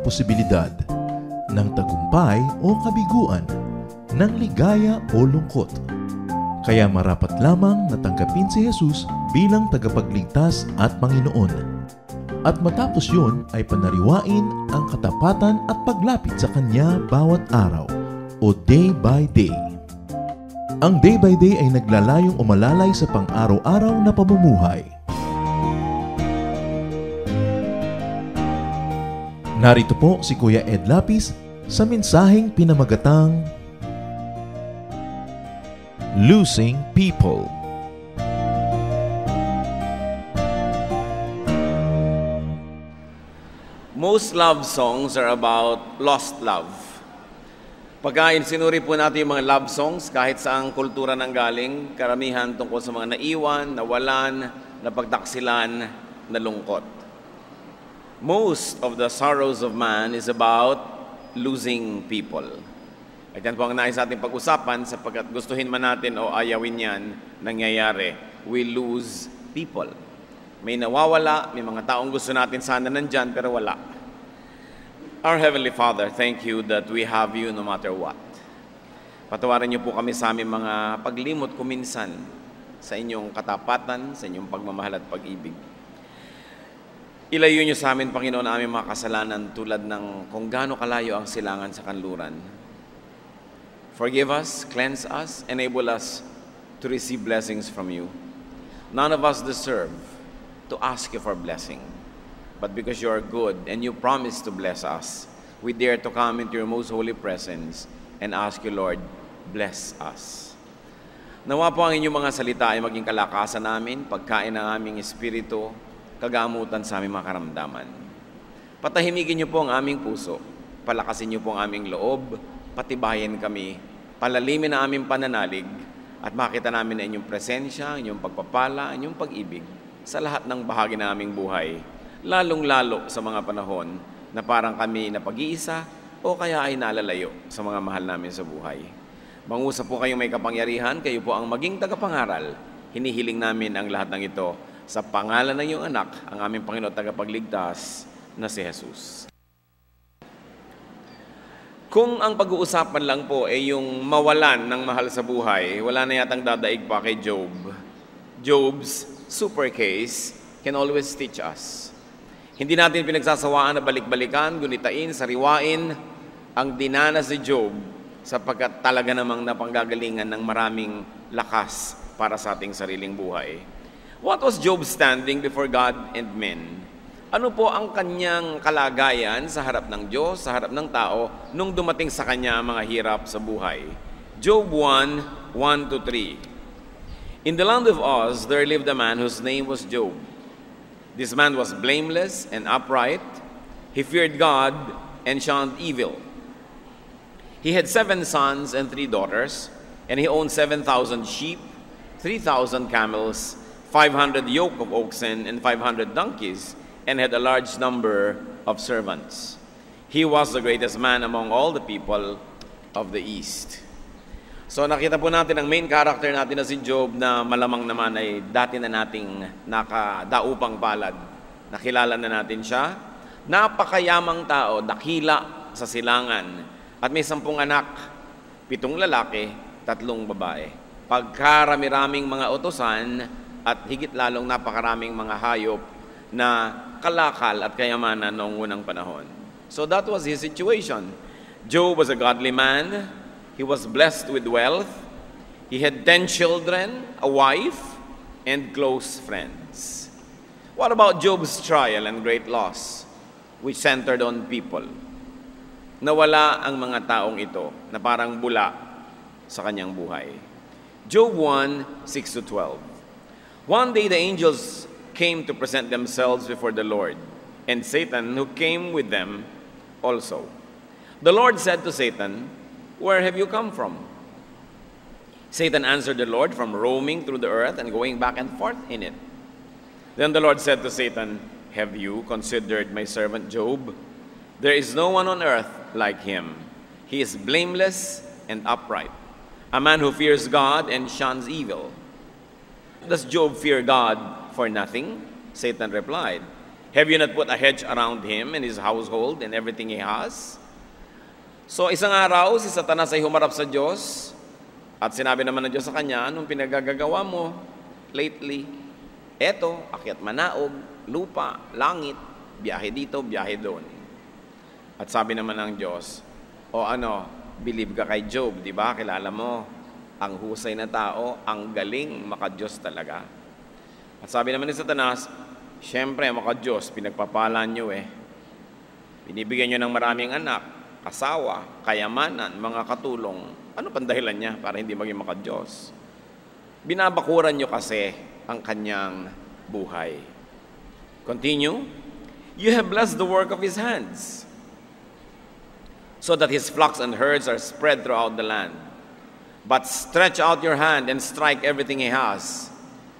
posibilidad ng tagumpay o kabiguan, ng ligaya o lungkot. Kaya marapat lamang na tanggapin si Jesus bilang tagapagligtas at Panginoon. At matapos yun ay panariwain ang katapatan at paglapit sa Kanya bawat araw o day by day. Ang day by day ay naglalayong umalalay sa pang-araw-araw na pamumuhay. Narito po si Kuya Ed Lapis sa mensaheng pinamagatang Losing People. Most love songs are about lost love. Pagka sinuri po natin yung mga love songs, kahit saang kultura nang galing, karamihan tungkol sa mga naiwan, nawalan, napagtaksilan, nalungkot. Most of the sorrows of man is about losing people. At yan po ang nais ating pag-usapan sapagkat gustuhin man natin o ayawin yan, nangyayari. We lose people. May nawawala, may mga taong gusto natin sana nandyan pero wala. Our Heavenly Father, thank you that we have you no matter what. Patawarin niyo po kami sa aming mga paglimot kuminsan sa inyong katapatan, sa inyong pagmamahal at pag-ibig. Ilayo niyo sa amin, Panginoon, ang aming mga kasalanan tulad ng kung gaano kalayo ang silangan sa kanluran. Forgive us, cleanse us, enable us to receive blessings from you. None of us deserve to ask you for blessing. But because you are good and you promise to bless us, we dare to come into your most holy presence and ask you, Lord, bless us. Nawa po ang inyong mga salita ay maging kalakasan namin, pagkain ng aming espiritu, kagamutan sa aming mga karamdaman. Patahimigin niyo po ang aming puso, palakasin niyo po ang aming loob, patibayin kami, palalimin ang aming pananalig, at makita namin ang inyong presensya, inyong pagpapala, inyong pag-ibig sa lahat ng bahagi ng aming buhay, lalong-lalo sa mga panahon na parang kami na pag-iisa o kaya ay nalalayo sa mga mahal namin sa buhay. Mangusap po kayong may kapangyarihan, kayo po ang maging tagapangaral. Hinihiling namin ang lahat ng ito sa pangalan ng iyong anak, ang aming Panginoon tagapagligtas na si Jesus. Kung ang pag-uusapan lang po ay yung mawalan ng mahal sa buhay, wala na yatang dadaig pa kay Job. Job's super case can always teach us. Hindi natin pinagsasawaan na balik-balikan, gunitain, sariwain ang dinanas ni Job sapagkat talaga namang napanggagalingan ng maraming lakas para sa ating sariling buhay. What was Job standing before God and men? Ano po ang kanyang kalagayan sa harap ng Diyos, sa harap ng tao, nung dumating sa kanya ang mga hirap sa buhay? Job 1:1-3. In the land of Uz, there lived a man whose name was Job. This man was blameless and upright. He feared God and shunned evil. He had 7 sons and 3 daughters, and he owned 7,000 sheep, 3,000 camels, 500 yoke of oxen, and 500 donkeys, and had a large number of servants. He was the greatest man among all the people of the East. So nakita po natin ang main character natin na si Job na malamang naman ay dati na nating nakadaupang palad. Nakilala na natin siya. Napakayamang tao, dakila sa silangan. At may 10 anak, 7 lalaki, 3 babae. Pagkarami-raming mga utosan at higit lalong napakaraming mga hayop na kalakal at kayamanan noong unang panahon. So that was his situation. Job was a godly man. He was blessed with wealth. He had 10 children, a wife, and close friends. What about Job's trial and great loss, which centered on people? Nawala ang mga taong ito na parang bula sa kanyang buhay. Job 1:6-12. One day the angels came to present themselves before the Lord, and Satan, who came with them, also. The Lord said to Satan, "Where have you come from?" Satan answered the Lord, "From roaming through the earth and going back and forth in it." Then the Lord said to Satan, "Have you considered my servant Job? There is no one on earth like him. He is blameless and upright, a man who fears God and shuns evil." Does Job fear God for nothing? Satan replied, Have you not put a hedge around him and his household and everything he has? So isang araw, si Satanas ay humarap sa Diyos at sinabi naman ng Diyos sa kanya, anong pinagagagawa mo lately? Eto, akyat manaog, lupa, langit, biyahe dito, biyahe doon. At sabi naman ng Diyos, believe ka kay Job, di ba? Kilala mo, ang husay na tao, ang galing, maka-Diyos talaga. At sabi naman ni Satanas, siyempre, maka-Diyos, pinagpapalan nyo Binibigyan nyo ng maraming anak, asawa, kayamanan, mga katulong. Ano pang dahilan niya para hindi maging maka-Diyos? Binabakuran nyo kasi ang kanyang buhay. Continue. You have blessed the work of his hands, so that his flocks and herds are spread throughout the land. But stretch out your hand and strike everything he has,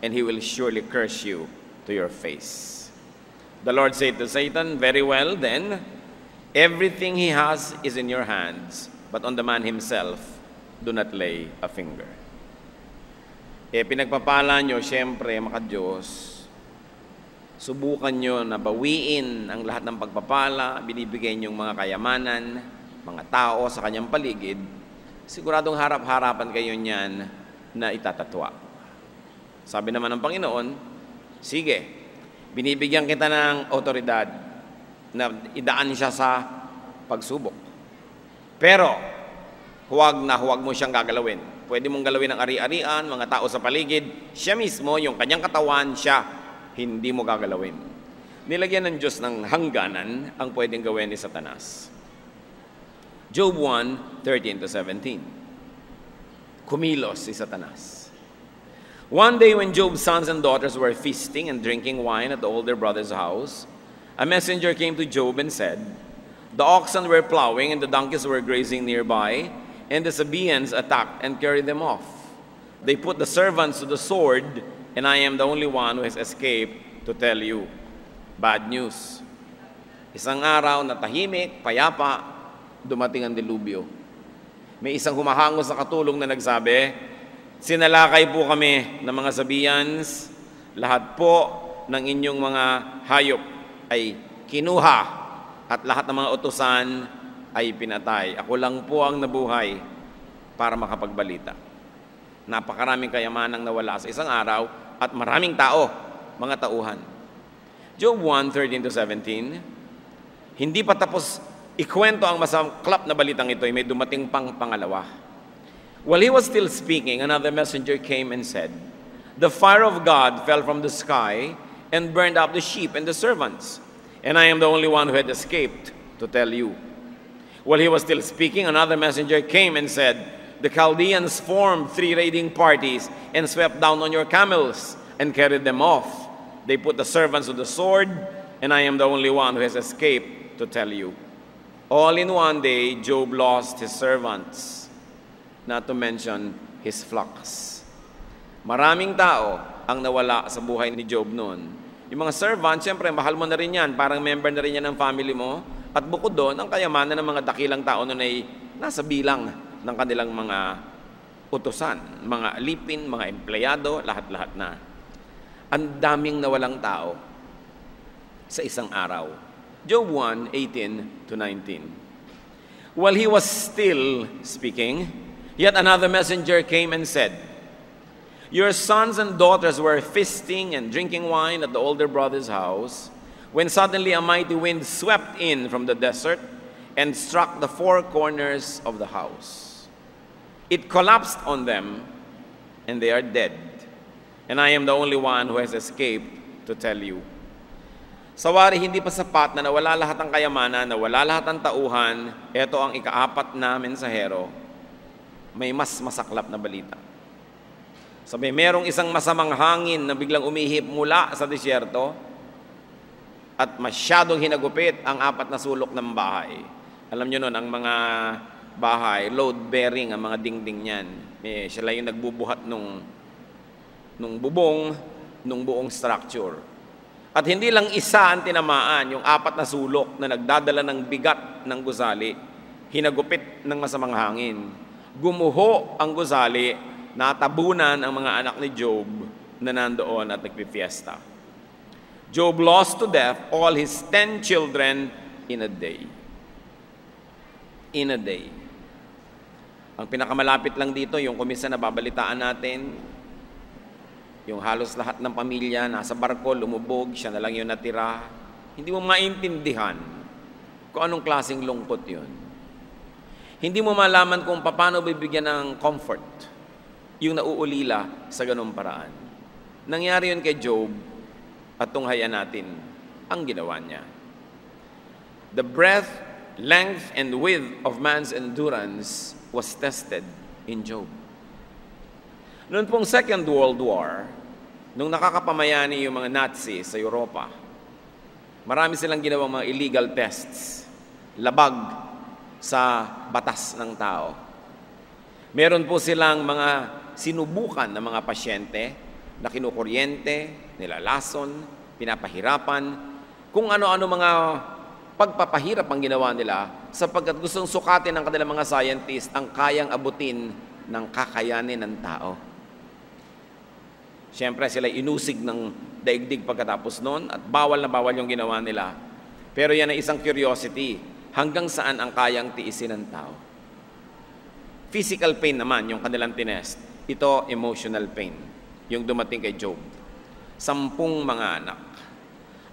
and he will surely curse you to your face. The Lord said to Satan, very well then, everything he has is in your hands, but on the man himself, do not lay a finger. Pinagpapala nyo, siyempre, maka-Diyos, subukan nyo na bawiin ang lahat ng pagpapala, binibigay nyong mga kayamanan, mga tao sa kanyang paligid, siguradong harap-harapan kayo niyan na itatatwa. Sabi naman ng Panginoon, sige, binibigyan kita ng otoridad na idaan siya sa pagsubok. Pero, huwag mo siyang gagalawin. Pwede mong galawin ang ari-arian, mga tao sa paligid, siya mismo, yung kanyang katawan, siya, hindi mo gagalawin. Nilagyan ng Diyos ng hangganan ang pwedeng gawin ni Satanas. Job 1:13-17. Kumilos si Satanas. One day when Job's sons and daughters were feasting and drinking wine at the older brother's house, a messenger came to Job and said, the oxen were plowing and the donkeys were grazing nearby, and the Sabaeans attacked and carried them off. They put the servants to the sword, and I am the only one who has escaped to tell you. Bad news. Isang araw na tahimik, payapa, dumating ang dilubyo. May isang humahangos sa katulong na nagsabi, sinalakay po kami ng mga Sabaeans, lahat po ng inyong mga hayop ay kinuha at lahat ng mga utusan ay pinatay. Ako lang po ang nabuhay para makapagbalita. Napakaraming kayamanang nawala sa isang araw at maraming tao, mga tauhan. Job 1:13-17, hindi pa tapos ikwento ang masaklap na balitang ito, may dumating pang pangalawa. While he was still speaking, another messenger came and said, the fire of God fell from the sky and burned up the sheep and the servants, and I am the only one who had escaped to tell you. While he was still speaking, another messenger came and said, the Chaldeans formed 3 raiding parties and swept down on your camels and carried them off. They put the servants to the sword, and I am the only one who has escaped to tell you. All in one day, Job lost his servants, not to mention his flocks. Maraming tao ang nawala sa buhay ni Job noon. Yung mga servants, siyempre, mahal mo na rin yan. Parang member na rin yan ng family mo. At bukod doon, ang kayamanan ng mga dakilang tao noon ay nasa bilang ng kanilang mga utusan, mga alipin, mga empleyado, lahat-lahat na. Ang daming nawalang tao sa isang araw. Job 1:18-19. While he was still speaking, yet another messenger came and said, your sons and daughters were feasting and drinking wine at the older brother's house, when suddenly a mighty wind swept in from the desert and struck the 4 corners of the house. It collapsed on them, and they are dead. And I am the only one who has escaped to tell you. Sawari, hindi pa sapat na nawala lahat ng kayamanan, nawala lahat ng tauhan, ito ang ika-4 na mensahero, may mas masaklap na balita. Sabi, merong isang masamang hangin na biglang umihip mula sa disyerto, at masyadong hinagupit ang 4 na sulok ng bahay. Alam nyo nun, ang mga bahay, load-bearing ang mga dingding niyan. Sila yung nagbubuhat nung bubong, nung buong structure. At hindi lang isa ang tinamaan, yung 4 na sulok na nagdadala ng bigat ng gusali, hinagupit ng masamang hangin. Gumuho ang gusali, natabunan ang mga anak ni Job na nandoon at nagpifiesta. Job lost to death all his 10 children in a day. In a day. Ang pinakamalapit lang dito, yung kumisa na babalitaan natin, yung halos lahat ng pamilya nasa barko, lumubog, siya na lang yung natira. Hindi mo maintindihan kung anong klaseng lungkot yun. Hindi mo malaman kung paano bibigyan ng comfort yung nauulila sa ganung paraan. Nangyari yun kay Job at tunghayan natin ang ginawa niya. The breadth, length, and width of man's endurance was tested in Job. Noon pong Second World War, nung nakakapamayani yung mga Nazi sa Europa, marami silang ginawang mga illegal tests, labag sa batas ng tao. Meron po silang mga sinubukan ng mga pasyente na kinukuryente, nilalason, pinapahirapan, kung ano-ano mga pagpapahirap ang ginawa nila sapagkat gustong sukatin ng kanilang mga scientist ang kayang abutin ng kakayanin ng tao. Siyempre, sila inusig ng daigdig pagkatapos noon at bawal na bawal yung ginawa nila. Pero yan ay isang curiosity. Hanggang saan ang kayang tiisin ng tao? Physical pain naman yung kanilang tinest. Ito, emotional pain. Yung dumating kay Job. 10 mga anak.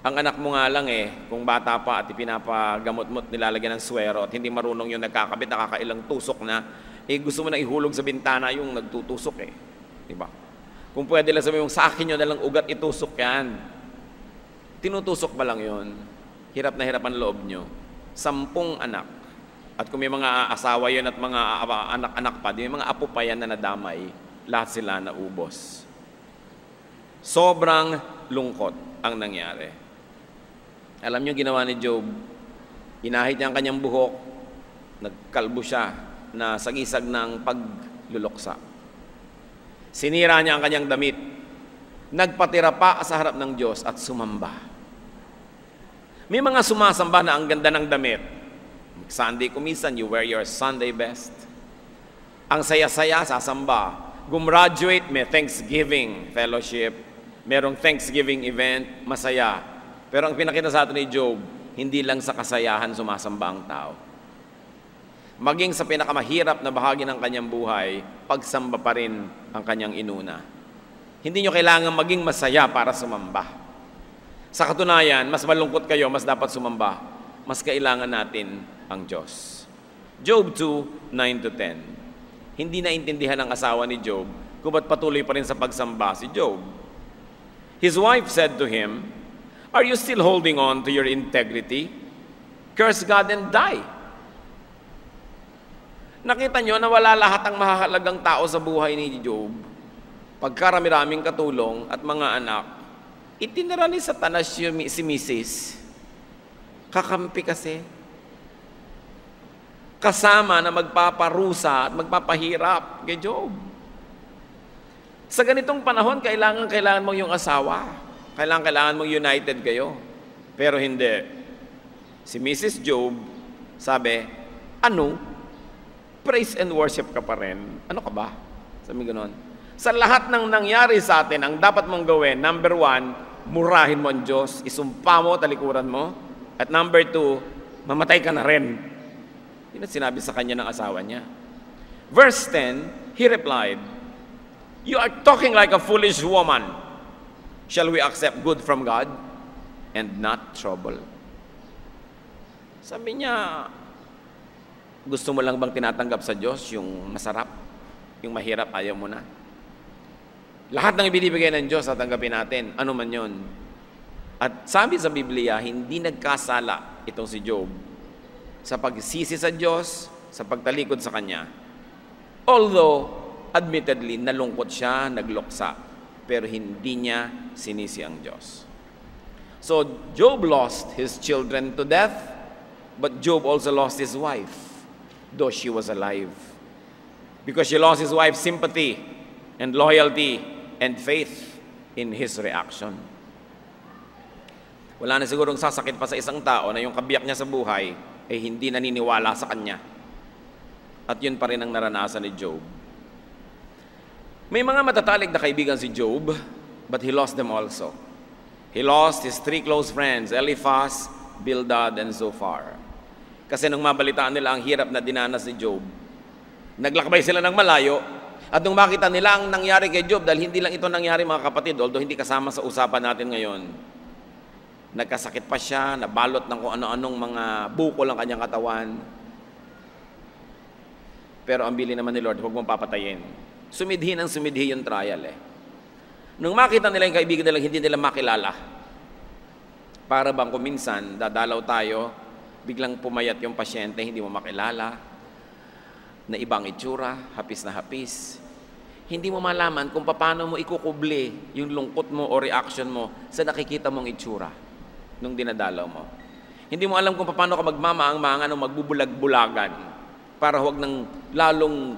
Ang anak mo nga lang kung bata pa at ipinapagamot-mot, nilalagyan ng swero at hindi marunong yung nagkakabit, nakakailang tusok na, gusto mo na ihulog sa bintana yung nagtutusok Diba? Kung pwede lang sabihin mong, sa akin nyo nalang ugat, itusok yan. Tinutusok ba lang yun? Hirap na hirap ang loob nyo. 10 anak. At kung may mga asawa yun at mga anak-anak pa, may mga apo pa yan na nadamay, lahat sila naubos. Sobrang lungkot ang nangyari. Alam nyo ginawa ni Job, inahit niya ang kanyang buhok, nagkalbo siya na sagisag ng pagluluksa. Sinira niya ang kanyang damit, nagpatira pa sa harap ng Diyos at sumamba. May mga sumasamba na ang ganda ng damit. Sunday kumisan, you wear your Sunday best. Ang saya-saya, sasamba. Gumraduate, may Thanksgiving fellowship. Merong Thanksgiving event, masaya. Pero ang pinakita sa atin ni Job, hindi lang sa kasayahan sumasamba ang tao. Maging sa pinakamahirap na bahagi ng kanyang buhay, pagsamba pa rin ang kanyang inuna. Hindi nyo kailangan maging masaya para sumamba. Sa katunayan, mas malungkot kayo, mas dapat sumamba. Mas kailangan natin ang Diyos. Job 2, 9-10. Hindi naintindihan ng asawa ni Job kung ba't patuloy pa rin sa pagsamba si Job. His wife said to him, "Are you still holding on to your integrity? Curse God and die." Nakita nyo na wala lahat ang mahalagang tao sa buhay ni Job. Pagkarami-raming katulong at mga anak, itinira ni Satanas si Mrs. Kakampi kasi. Kasama na magpaparusa at magpapahirap kay Job. Sa ganitong panahon, kailangan mong yung asawa. Kailangan mong united kayo. Pero hindi. Si Mrs. Job, sabi, praise and worship ka pa rin. Ano ka ba? Sabi gano'n. Sa lahat ng nangyari sa atin, ang dapat mong gawin, number 1, murahin mo ang Diyos, isumpa mo, talikuran mo. At number 2, mamatay ka na rin. Yun ang sinabi sa kanya ng asawa niya. Verse 10, he replied, "You are talking like a foolish woman. Shall we accept good from God and not trouble?" Sabi niya, gusto mo lang bang tinatanggap sa Diyos yung masarap, yung mahirap, ayaw mo na? Lahat ng ibinibigay ng Diyos tatanggapin natin, ano man yun. At sabi sa Biblia, hindi nagkasala itong si Job sa pagsisi sa Diyos, sa pagtalikod sa Kanya. Although, admittedly, nalungkot siya, nagluksa, pero hindi niya sinisi ang Diyos. So, Job lost his children to death, but Job also lost his wife, though she was alive. Because she lost his wife's sympathy and loyalty and faith in his reaction. Wala na sigurong sasakit pa sa isang tao na yung kabiyak niya sa buhay ay hindi naniniwala sa kanya. At yun pa rin ang naranasan ni Job. May mga matatalig na kaibigan si Job, but he lost them also. He lost his 3 close friends, Eliphaz, Bildad, and Zophar. Kasi nung mabalitaan nila ang hirap na dinanas ni Job, naglakbay sila ng malayo, at nung makita nila ang nangyari kay Job, dahil hindi lang ito nangyari mga kapatid, although hindi kasama sa usapan natin ngayon, nagkasakit pa siya, nabalot ng kung ano-anong mga bukol ang kanyang katawan. Pero ang bili naman ni Lord, huwag mong papatayin. Sumidhi ng sumidhi yung trial eh. Nung makita nila yung kaibigan nila, hindi nila makilala. Para bang kuminsan, dadalaw tayo, biglang pumayat yung pasyente, hindi mo makilala, na ibang itsura, hapis na hapis. Hindi mo malaman kung paano mo ikukubli yung lungkot mo o reaction mo sa nakikita mong itsura nung dinadalaw mo. Hindi mo alam kung paano ka magmamaang-maangan o magbubulag-bulagan para huwag nang lalong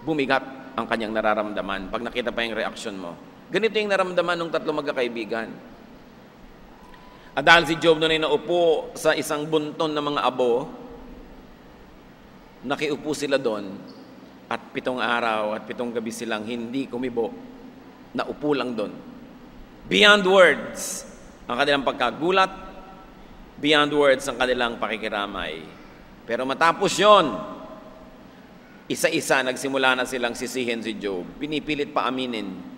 bumigat ang kanyang nararamdaman pag nakita pa yung reaction mo. Ganito yung naramdaman ng 3 magkakaibigan. At dahil si Job noon ay naupo sa isang bunton ng mga abo, nakiupo sila doon at 7 araw at 7 gabi silang hindi kumibo, naupo lang doon. Beyond words ang kanilang pagkagulat, beyond words ang kanilang pakikiramay. Pero matapos yon, isa-isa nagsimula na silang sisihin si Job. Pinipilit pa aminin.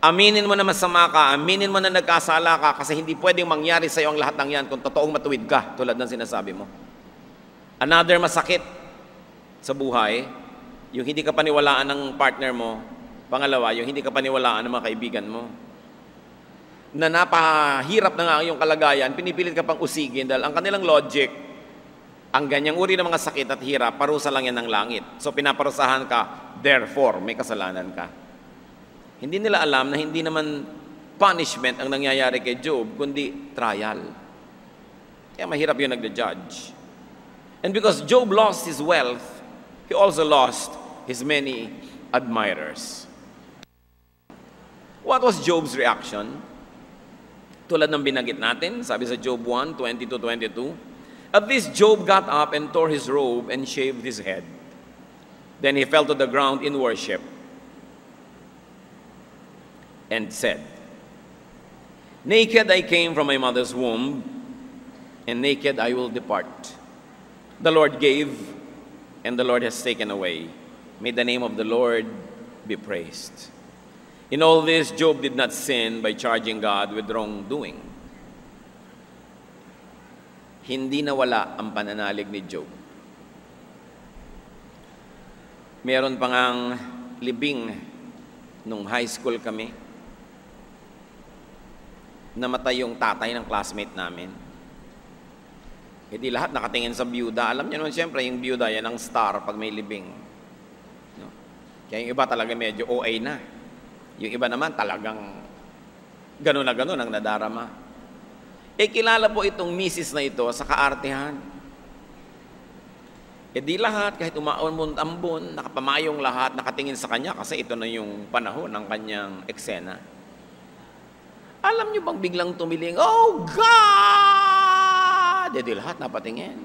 Aminin mo na masama ka, aminin mo na nagkasala ka, kasi hindi pwedeng mangyari sa iyo ang lahat ng yan kung totoong matuwid ka, tulad ng sinasabi mo. Another masakit sa buhay, yung hindi ka paniwalaan ng partner mo. Pangalawa, yung hindi ka paniwalaan ng mga kaibigan mo. Na napahirap na nga ang iyong kalagayan, pinipilit ka pang usigin dahil ang kanilang logic, ang ganyang uri ng mga sakit at hirap, parusa lang yan ng langit. So pinaparusahan ka, therefore may kasalanan ka. Hindi nila alam na hindi naman punishment ang nangyayari kay Job, kundi trial. Kaya mahirap yung nagda-judge. And because Job lost his wealth, he also lost his many admirers. What was Job's reaction? Tulad ng binanggit natin, sabi sa Job 1, 20-22, at this Job got up and tore his robe and shaved his head. Then he fell to the ground in worship and said, naked I came from my mother's womb, and naked I will depart. The Lord gave, and the Lord has taken away. May the name of the Lord be praised. In all this, Job did not sin by charging God with wrongdoing. Hindi nawala ang pananalig ni Job. Meron pa ngang libing nung high school kami. Namatay yung tatay ng classmate namin. Hindi lahat nakatingin sa byuda. Alam niyo naman, siyempre, yung byuda, yan ang star pag may libing. No? Kaya yung iba talaga medyo OA na. Yung iba naman talagang gano'n na gano'n ang nadarama. Kilala po itong misis na ito sa kaartehan. Di lahat, kahit umaambon, nakapamayong lahat, nakatingin sa kanya kasi ito na yung panahon ng kanyang eksena. Alam niyo bang biglang tumiling, oh God! Di lahat napatingin.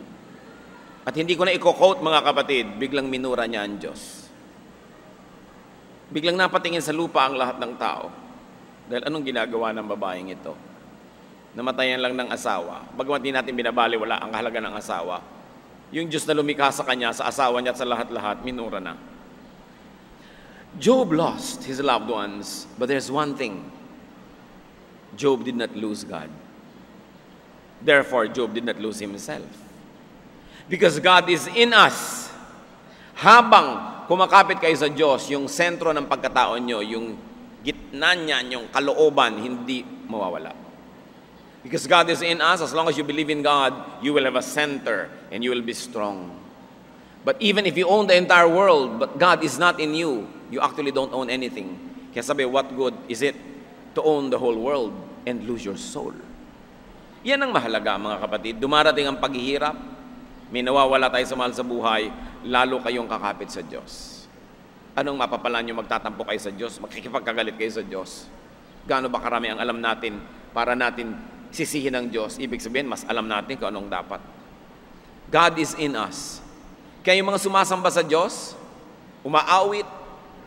At hindi ko na i-quote mga kapatid, biglang minura niya ang Diyos. Biglang napatingin sa lupa ang lahat ng tao. Dahil anong ginagawa ng babaeng ito? Namatayan lang ng asawa. Bagamat di natin binabaliwala ang kahalaga ng asawa. Yung Diyos na lumikha sa kanya, sa asawa niya at sa lahat-lahat, minura na. Job lost his loved ones, but there's one thing. Job did not lose God. Therefore, Job did not lose himself. Because God is in us. Habang kumakapit kayo sa Diyos, yung sentro ng pagkatao nyo, yung gitna niya, yung kalooban, hindi mawawala. Because God is in us, as long as you believe in God, you will have a center and you will be strong. But even if you own the entire world, but God is not in you, you actually don't own anything. Kaya sabi, what good is it to own the whole world and lose your soul? Yan ang mahalaga mga kapatid. Dumarating ang paghihirap, may nawawala tayo sa mahal sa buhay, lalo kayong kakapit sa Diyos. Anong mapapalan nyo? Magtatampo kayo sa Diyos, makikipagkagalit kayo sa Diyos. Gaano ba karami ang alam natin para natin sisihin ng Diyos? Ibig sabihin, mas alam natin kung anong dapat. God is in us. Kaya yung mga sumasamba sa Diyos, umaawit,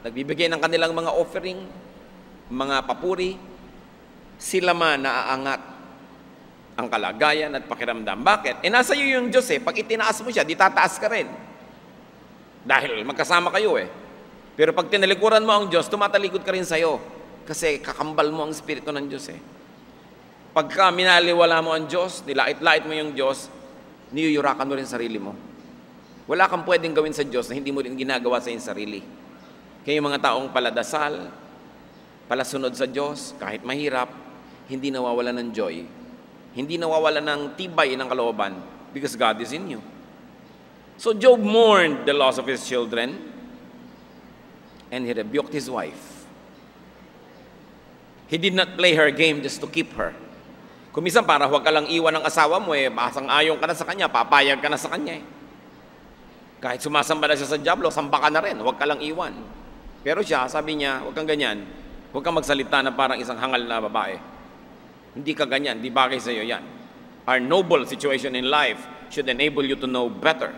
nagbibigay ng kanilang mga offering, mga papuri, sila man naaangat ang kalagayan at pakiramdam. Bakit? Nasa iyo yung Diyos Pag itinaas mo siya, di tataas ka rin. Dahil magkasama kayo Pero pag tinalikuran mo ang Diyos, tumatalikod ka rin sa'yo. Kasi kakambal mo ang Espiritu ng Diyos Pagka minaliwala mo ang Diyos, nilait-lait mo yung Diyos, niyuyurakan mo rin sarili mo. Wala kang pwedeng gawin sa Diyos na hindi mo rin ginagawa sa iyong sarili. Kaya yung mga taong paladasal, palasunod sa Diyos, kahit mahirap, hindi nawawala ng joy. Hindi nawawala ng tibay ng kalooban because God is in you. So Job mourned the loss of his children and he rebuked his wife. He did not play her game just to keep her. Kung minsan para huwag ka lang iwan ng asawa mo basang ayon ka na sa kanya, papayag ka na sa kanya Kahit sumasamba na siya sa diablo, samba ka na rin, huwag ka lang iwan. Pero siya, sabi niya, huwag kang ganyan. Huwag kang magsalita na parang isang hangal na babae. Hindi ka ganyan, di bagay sa iyo yan. Our noble situation in life should enable you to know better.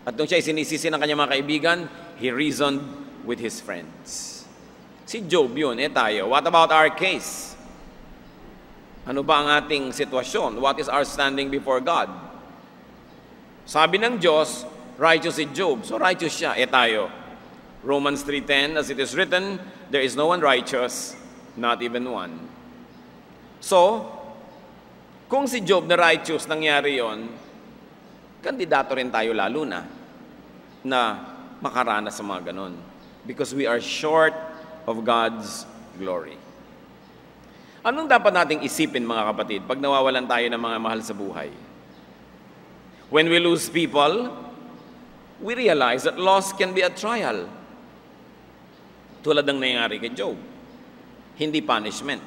At nung siya sinisisi ng kanyang mga kaibigan, he reasoned with his friends. Si Job yun, tayo. What about our case? Ano ba ang ating sitwasyon? What is our standing before God? Sabi ng Diyos, righteous si Job. So righteous siya, tayo. Romans 3:10, as it is written, there is no one righteous, not even one. So, kung si Job na righteous, nangyari yon, kandidato rin tayo lalo na makaranas sa mga ganon. Because we are short of God's glory. Anong dapat nating isipin, mga kapatid, pag nawawalan tayo ng mga mahal sa buhay? When we lose people, we realize that loss can be a trial. Tulad ng nangyari kay Job. Hindi punishment.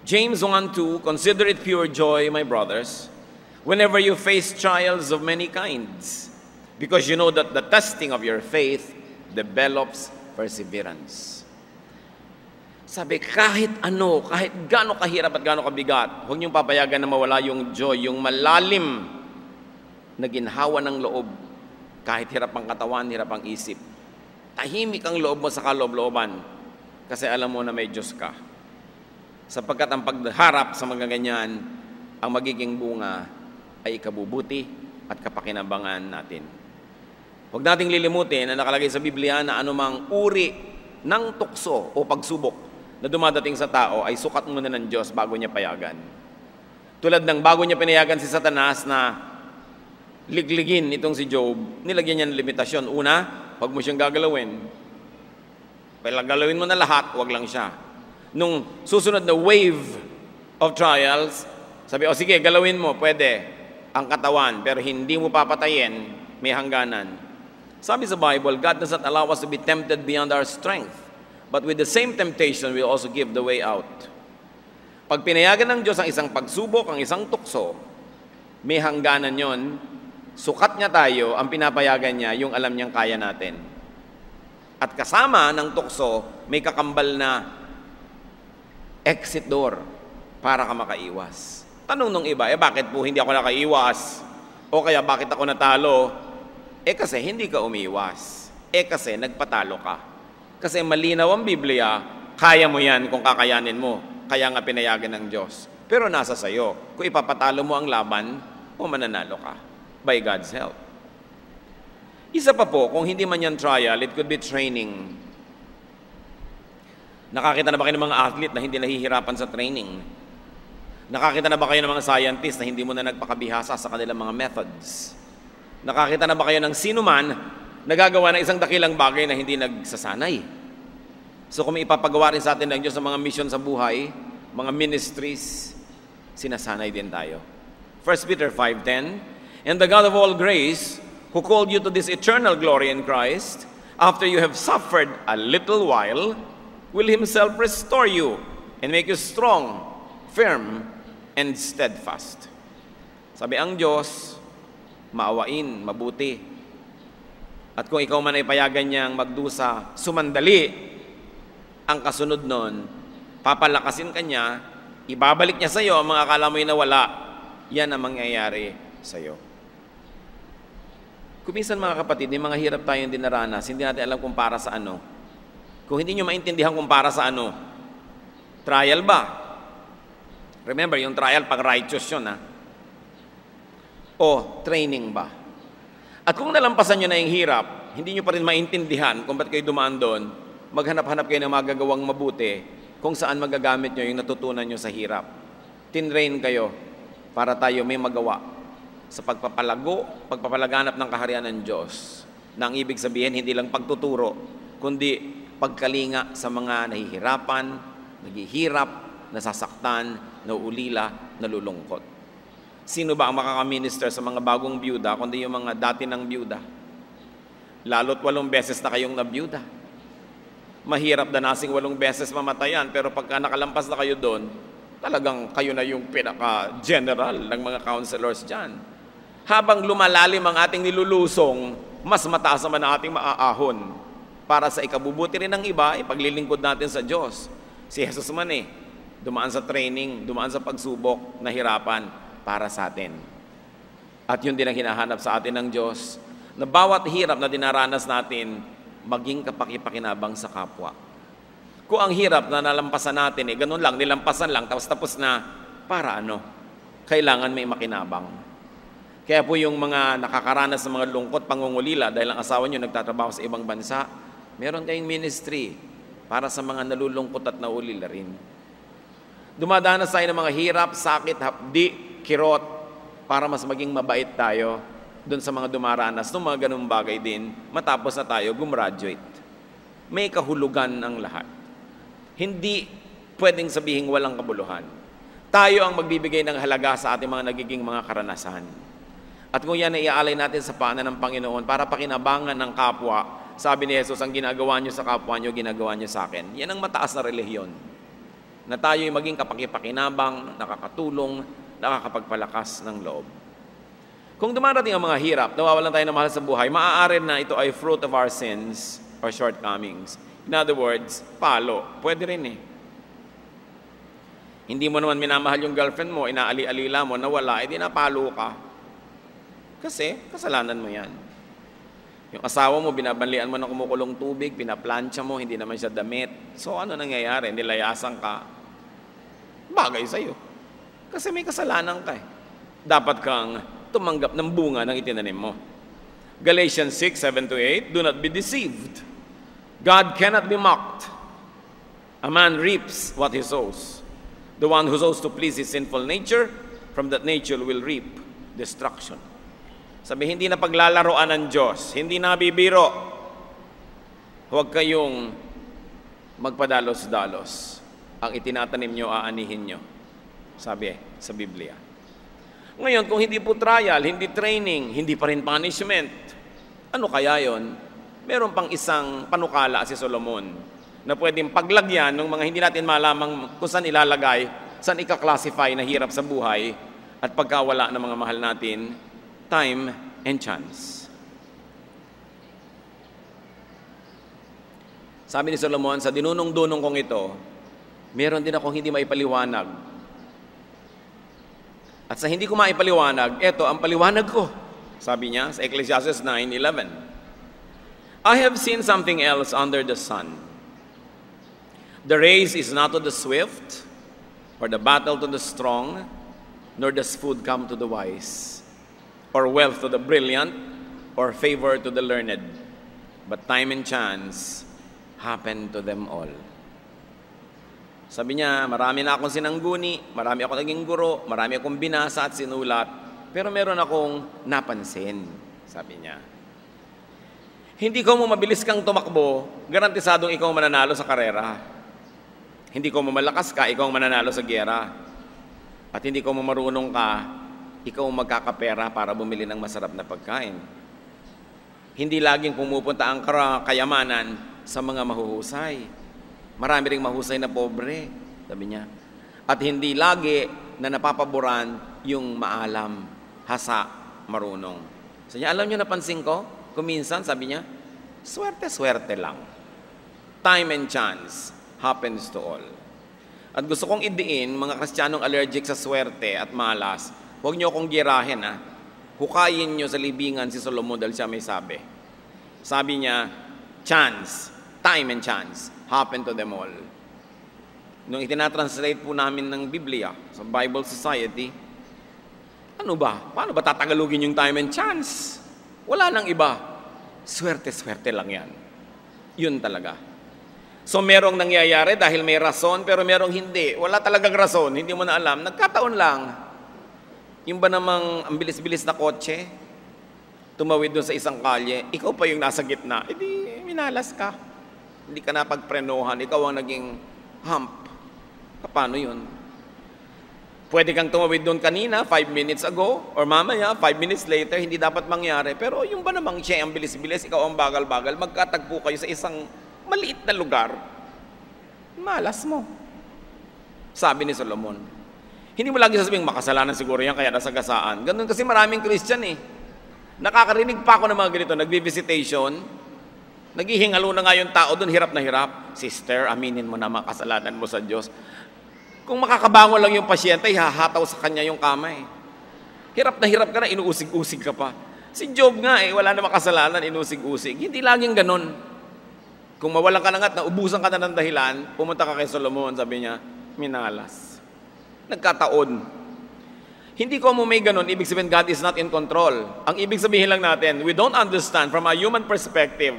James 1:2, consider it pure joy, my brothers, whenever you face trials of many kinds, because you know that the testing of your faith develops perseverance. Sabi, kahit gaano kahirap at gaano kabigat, huwag niyong papayagan na mawala yung joy, yung malalim na ginhawa ng loob, kahit hirap ang katawan, hirap ang isip. Tahimik ang loob mo sa kaloob-looban, kasi alam mo na may Diyos ka. Sapagkat ang pagharap sa mga ganyan, ang magiging bunga ay ikabubuti at kapakinabangan natin. Huwag nating lilimutin na nakalagay sa Biblia na anumang uri ng tukso o pagsubok na dumadating sa tao ay sukat muna ng Diyos bago niya payagan. Tulad ng bago niya pinayagan si Satanas na ligligin itong si Job, nilagyan niya ng limitasyon. Una, huwag mo siyang gagalawin. Galawin mo na lahat, huwag lang siya. Nung susunod na wave of trials, sabi, sige, galawin mo, pwede, ang katawan, pero hindi mo papatayin, may hangganan. Sabi sa Bible, God does not allow us to be tempted beyond our strength, but with the same temptation, we also give the way out. Pag pinayagan ng Diyos ang isang pagsubok, ang isang tukso, may hangganan yon. Sukat niya tayo, ang pinapayagan niya, yung alam niyang kaya natin. At kasama ng tukso, may kakambal na exit door para ka makaiwas. Tanong nung iba, bakit po hindi ako nakaiwas? O kaya bakit ako natalo? Kasi hindi ka umiwas. Kasi nagpatalo ka. Kasi malinaw ang Biblia, kaya mo yan kung kakayanin mo. Kaya nga pinayagan ng Diyos. Pero nasa sayo, kung ipapatalo mo ang laban, o mananalo ka. By God's help. Isa pa po, kung hindi man yan trial, it could be training. Nakakita na ba kayo ng mga athlete na hindi nahihirapan sa training? Nakakita na ba kayo ng mga scientist na hindi mo na nagpakabihasa sa kanilang mga methods? Nakakita na ba kayo ng sino man nagagawa ng isang dakilang bagay na hindi nagsasanay? So kung may ipapagawa rin sa atin ng Diyos sa mga mission sa buhay, mga ministries, sinasanay din tayo. 1 Peter 5:10, and the God of all grace, who called you to this eternal glory in Christ, after you have suffered a little while, will Himself restore you and make you strong, firm, and steadfast. Sabi ang Diyos, maawain, mabuti. At kung ikaw man ay payagan niyang magdusa, sumandali, ang kasunod nun, papalakasin ka niya, ibabalik niya sa iyo ang mga akala mo'y nawala, yan ang mangyayari sa iyo. Kuminsan mga kapatid, may mga hirap tayong dinaranas, hindi natin alam kung para sa ano. Kung hindi nyo maintindihan kung para sa ano, Trial ba? Remember, yung trial pag righteous yun, ha? O training ba? At kung nalampasan nyo na yung hirap, hindi nyo pa rin maintindihan kung ba't kayo dumaan doon, maghanap-hanap kayo ng magagawang mabuti kung saan magagamit nyo yung natutunan nyo sa hirap. Tinrain kayo para tayo may magawa sa pagpapalaganap ng kaharian ng Diyos. Na ang ibig sabihin, hindi lang pagtuturo, kundi pagkalinga sa mga nahihirapan, naghihirap, nasasaktan, nauulila, nalulungkot. Sino ba ang makakaminister sa mga bagong byuda, kundi yung mga dati ng byuda? Lalo't 8 beses na kayong nabiyuda. Mahirap danasing 8 beses mamatayan, pero pagka nakalampas na kayo doon, talagang kayo na yung pinaka-general ng mga counselors dyan. Habang lumalalim ang ating nilulusong, mas mataas naman ang ating maaahon. Para sa ikabubuti rin ng iba, ipaglilingkod natin sa Diyos. Si Jesus man dumaan sa training, dumaan sa pagsubok, nahirapan para sa atin. At yun din ang hinahanap sa atin ng Diyos, na bawat hirap na dinaranas natin, maging kapakipakinabang sa kapwa. Kung ang hirap na nalampasan natin, ganun lang, nilampasan lang, tapos na, para ano? Kailangan may makinabang. Kaya po yung mga nakakaranas ng mga lungkot, pangungulila, dahil ang asawa nyo nagtatrabaho sa ibang bansa, meron kayong ministry para sa mga nalulungkot at naulila rin. Dumadanas tayo ng mga hirap, sakit, hapdi, kirot, para mas maging mabait tayo doon sa mga dumaranas ng mga ganung bagay din, matapos na tayo gumraduate. May kahulugan ang lahat. Hindi pwedeng sabihin walang kabuluhan. Tayo ang magbibigay ng halaga sa ating mga nagiging mga karanasan. At kung yan ay iaalay natin sa paanan ng Panginoon para pakinabangan ng kapwa, sabi ni Jesus, ang ginagawa nyo sa kapwa nyo, ginagawa nyo sa akin. Yan ang mataas na relihiyon. Na tayo ay maging kapakipakinabang, nakakatulong, nakakapagpalakas ng loob. Kung dumarating ang mga hirap, nawawalan tayo ng mahal sa buhay, maaari na ito ay fruit of our sins or shortcomings. In other words, palo. Pwede rin Hindi mo naman minamahal yung girlfriend mo, inaali-alila mo, nawala, edi napalo ka. Kasi, kasalanan mo yan. Yung asawa mo, binabanlian mo ng kumukulong tubig, pinaplansya mo, hindi naman siya damit. So, ano nangyayari? Nilayasan ka. Bagay sa'yo. Kasi may kasalanan ka Dapat kang tumanggap ng bunga ng itinanim mo. Galatians 6:7-8, do not be deceived. God cannot be mocked. A man reaps what he sows. The one who sows to please his sinful nature, from that nature will reap destruction. Sabi, hindi na paglalaroan ng Diyos, hindi na bibiro. Huwag kayong magpadalos-dalos. Ang itinatanim nyo, aanihin nyo. Sabi sa Biblia. Ngayon, kung hindi po trial, hindi training, hindi pa rin punishment, ano kaya yon? Meron pang isang panukala si Solomon na pwedeng paglagyan ng mga hindi natin malamang kung saan ilalagay, saan ika-classify na hirap sa buhay at pagkawala ng mga mahal natin, time and chance. Sabi ni Solomon, sa dinunong-dunong kong ito, meron din akong hindi maipaliwanag. At sa hindi ko maipaliwanag, eto ang paliwanag ko. Sabi niya sa Ecclesiastes 9:11. I have seen something else under the sun. The race is not to the swift, or the battle to the strong, nor does food come to the wise, or wealth to the brilliant, or favor to the learned. But time and chance happen to them all. Sabi niya, marami na akong sinangguni, marami akong naging guro, marami akong binasa at sinulat, pero meron akong napansin, sabi niya. Hindi ko mo mabilis kang tumakbo, garantisadong ikaw mananalo sa karera. Hindi ko mo malakas ka, ikaw mananalo sa giyera. At hindi ko mo marunong ka, ikaw magkakapera para bumili ng masarap na pagkain. Hindi laging pumupunta ang kayamanan sa mga mahuhusay. Marami ring mahusay na pobre, sabi niya. At hindi lagi na napapaboran yung maalam, hasa, marunong. So niya, alam niyo napansin ko, kuminsan, sabi niya, swerte-swerte lang. Time and chance happens to all. At gusto kong idiin, mga Kristiyanong allergic sa swerte at malas, huwag niyo akong girahin, Hukayin niyo sa libingan si Solomon dahil siya may sabi. Sabi niya, chance, time and chance happen to them all. Nung itinatranslate po namin ng Biblia sa Bible Society, ano ba? Paano ba tatagalogin yung time and chance? Wala nang iba. Swerte-swerte lang yan. Yun talaga. So merong nangyayari dahil may rason, pero merong hindi. Wala talagang rason, hindi mo na alam. Nagkataon lang. Yung ba namang ang bilis-bilis na kotse, tumawid doon sa isang kalye, ikaw pa yung nasa gitna, edi minalas ka. Hindi ka napagprenohan, ikaw ang naging hump. Paano yun? Pwede kang tumawid doon kanina, 5 minutes ago, or mamaya, 5 minutes later, hindi dapat mangyari. Pero yung ba namang siya ang bilis-bilis, ikaw ang bagal-bagal, magkatagpo kayo sa isang maliit na lugar, malas mo. Sabi ni Solomon. Hindi mo lagi sasabihin, makasalanan siguro yan, kaya nasagasaan. Ganun kasi maraming Christian eh. Nakakarinig pa ako ng mga ganito, nagbi-visitation, naghihingalo na nga yung tao doon, hirap na hirap. Sister, aminin mo na makasalanan mo sa Diyos. Kung makakabangon lang yung pasyente, hahataw sa kanya yung kamay. Hirap na hirap ka na, inuusig-usig ka pa. Si Job nga eh, wala na makasalanan, inusig-usig. Hindi laging ganun. Kung mawalan ka na nga, naubusan ka na ng dahilan, pumunta ka kay Solomon, sabi niya, minalas. Nagkataon. Hindi ko mo may ganun, ibig sabihin God is not in control. Ang ibig sabihin lang natin, we don't understand from a human perspective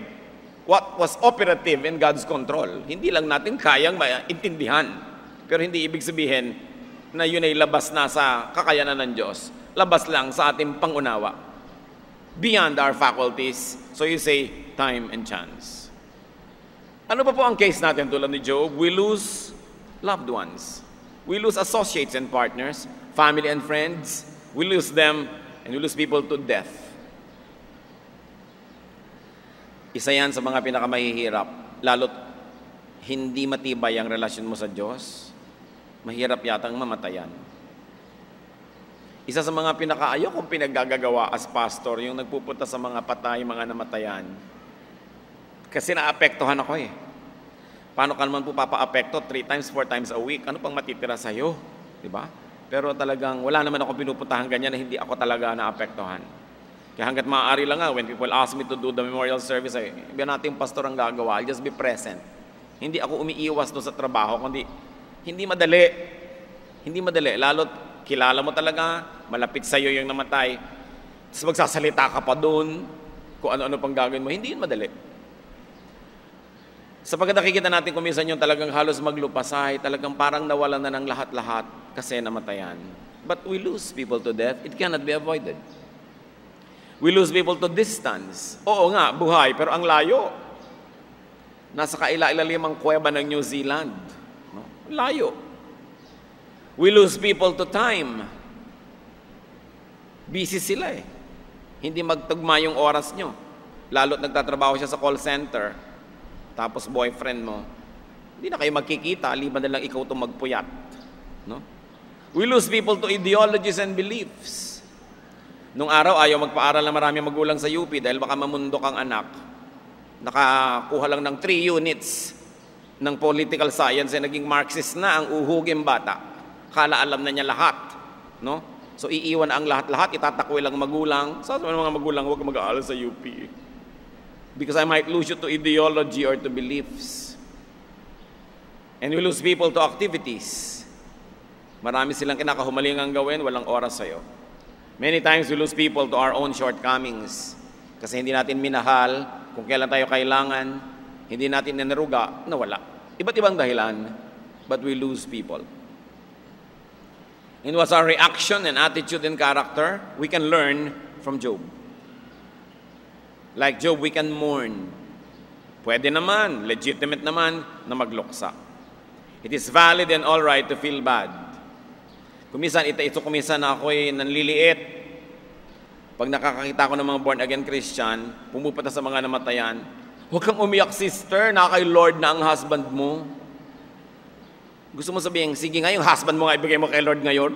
what was operative in God's control. Hindi lang natin kayang maintindihan. Pero hindi ibig sabihin na yun ay labas na sa kakayanan ng Diyos. Labas lang sa ating pangunawa. Beyond our faculties. So you say, time and chance. Ano pa po ang case natin tulad ni Job? We lose loved ones. We lose associates and partners, family and friends. We lose them and we lose people to death. Isa yan sa mga pinakamahihirap. Lalo't hindi matibay ang relasyon mo sa Diyos, mahirap yatang mamatayan. Isa sa mga pinakaayaw kong pinaggagawa as pastor, yung nagpupunta sa mga patay, mga namatayan. Kasi naapektuhan ako eh. Paano ka naman po papaapekto? 3 times, 4 times a week. Ano pang matitira sa'yo? Diba? Pero talagang wala naman ako pinupuntahan ganyan na hindi ako talaga naapektuhan. Kaya hanggat maaari lang nga, when people ask me to do the memorial service, iba natin pastor ang gagawa, I'll just be present. Hindi ako umiiwas doon sa trabaho, kundi hindi madali. Hindi madali. Lalo't kilala mo talaga, malapit sa'yo yung namatay. Tapos magsasalita ka pa doon, kung ano-ano pang gagawin mo. Hindi yun madali. Sapagkat nakikita natin kung minsan yung talagang halos maglupasay, talagang parang nawalan na ng lahat-lahat kasi namatayan. But we lose people to death. It cannot be avoided. We lose people to distance. Oo nga, buhay, pero ang layo. Nasa kaila-ilalimang kuweba ng New Zealand. No? Layo. We lose people to time. Busy sila eh. Hindi magtugma yung oras nyo. Lalo't nagtatrabaho siya sa call center. Tapos boyfriend mo. Hindi na kayo magkikita, liban na lang ikaw itong magpuyat. No? We lose people to ideologies and beliefs. Nung araw, ayaw magpaaral na marami magulang sa UP dahil baka mamundok ang anak. Nakakuha lang ng 3 units ng political science ay naging Marxist na ang uhuging bata. Kala alam na niya lahat. No? So iiwan ang lahat-lahat, itatakwi lang magulang. Sabi ng mga magulang, huwag mag-aaral sa UP. Because I might lose you to ideology or to beliefs. And we lose people to activities. Marami silang kinakahumalingang gawin, walang oras sa'yo. Many times we lose people to our own shortcomings. Kasi hindi natin minahal, kung kailan tayo kailangan, hindi natin nanaruga, nawala. Iba't ibang dahilan, but we lose people. And what's our reaction and attitude and character? We can learn from Job. Like Job, we can mourn. Pwede naman, legitimate naman na magluksa. It is valid and all right to feel bad. Kumisan, kumisan na ako'y nanliliit. Pag nakakakita ko ng mga born-again Christian, pumupunta sa mga namatayan, huwag kang umiyak, sister, na kay Lord na ang husband mo. Gusto mo sabihin, sige nga, yung husband mo nga ibigay mo kay Lord ngayon?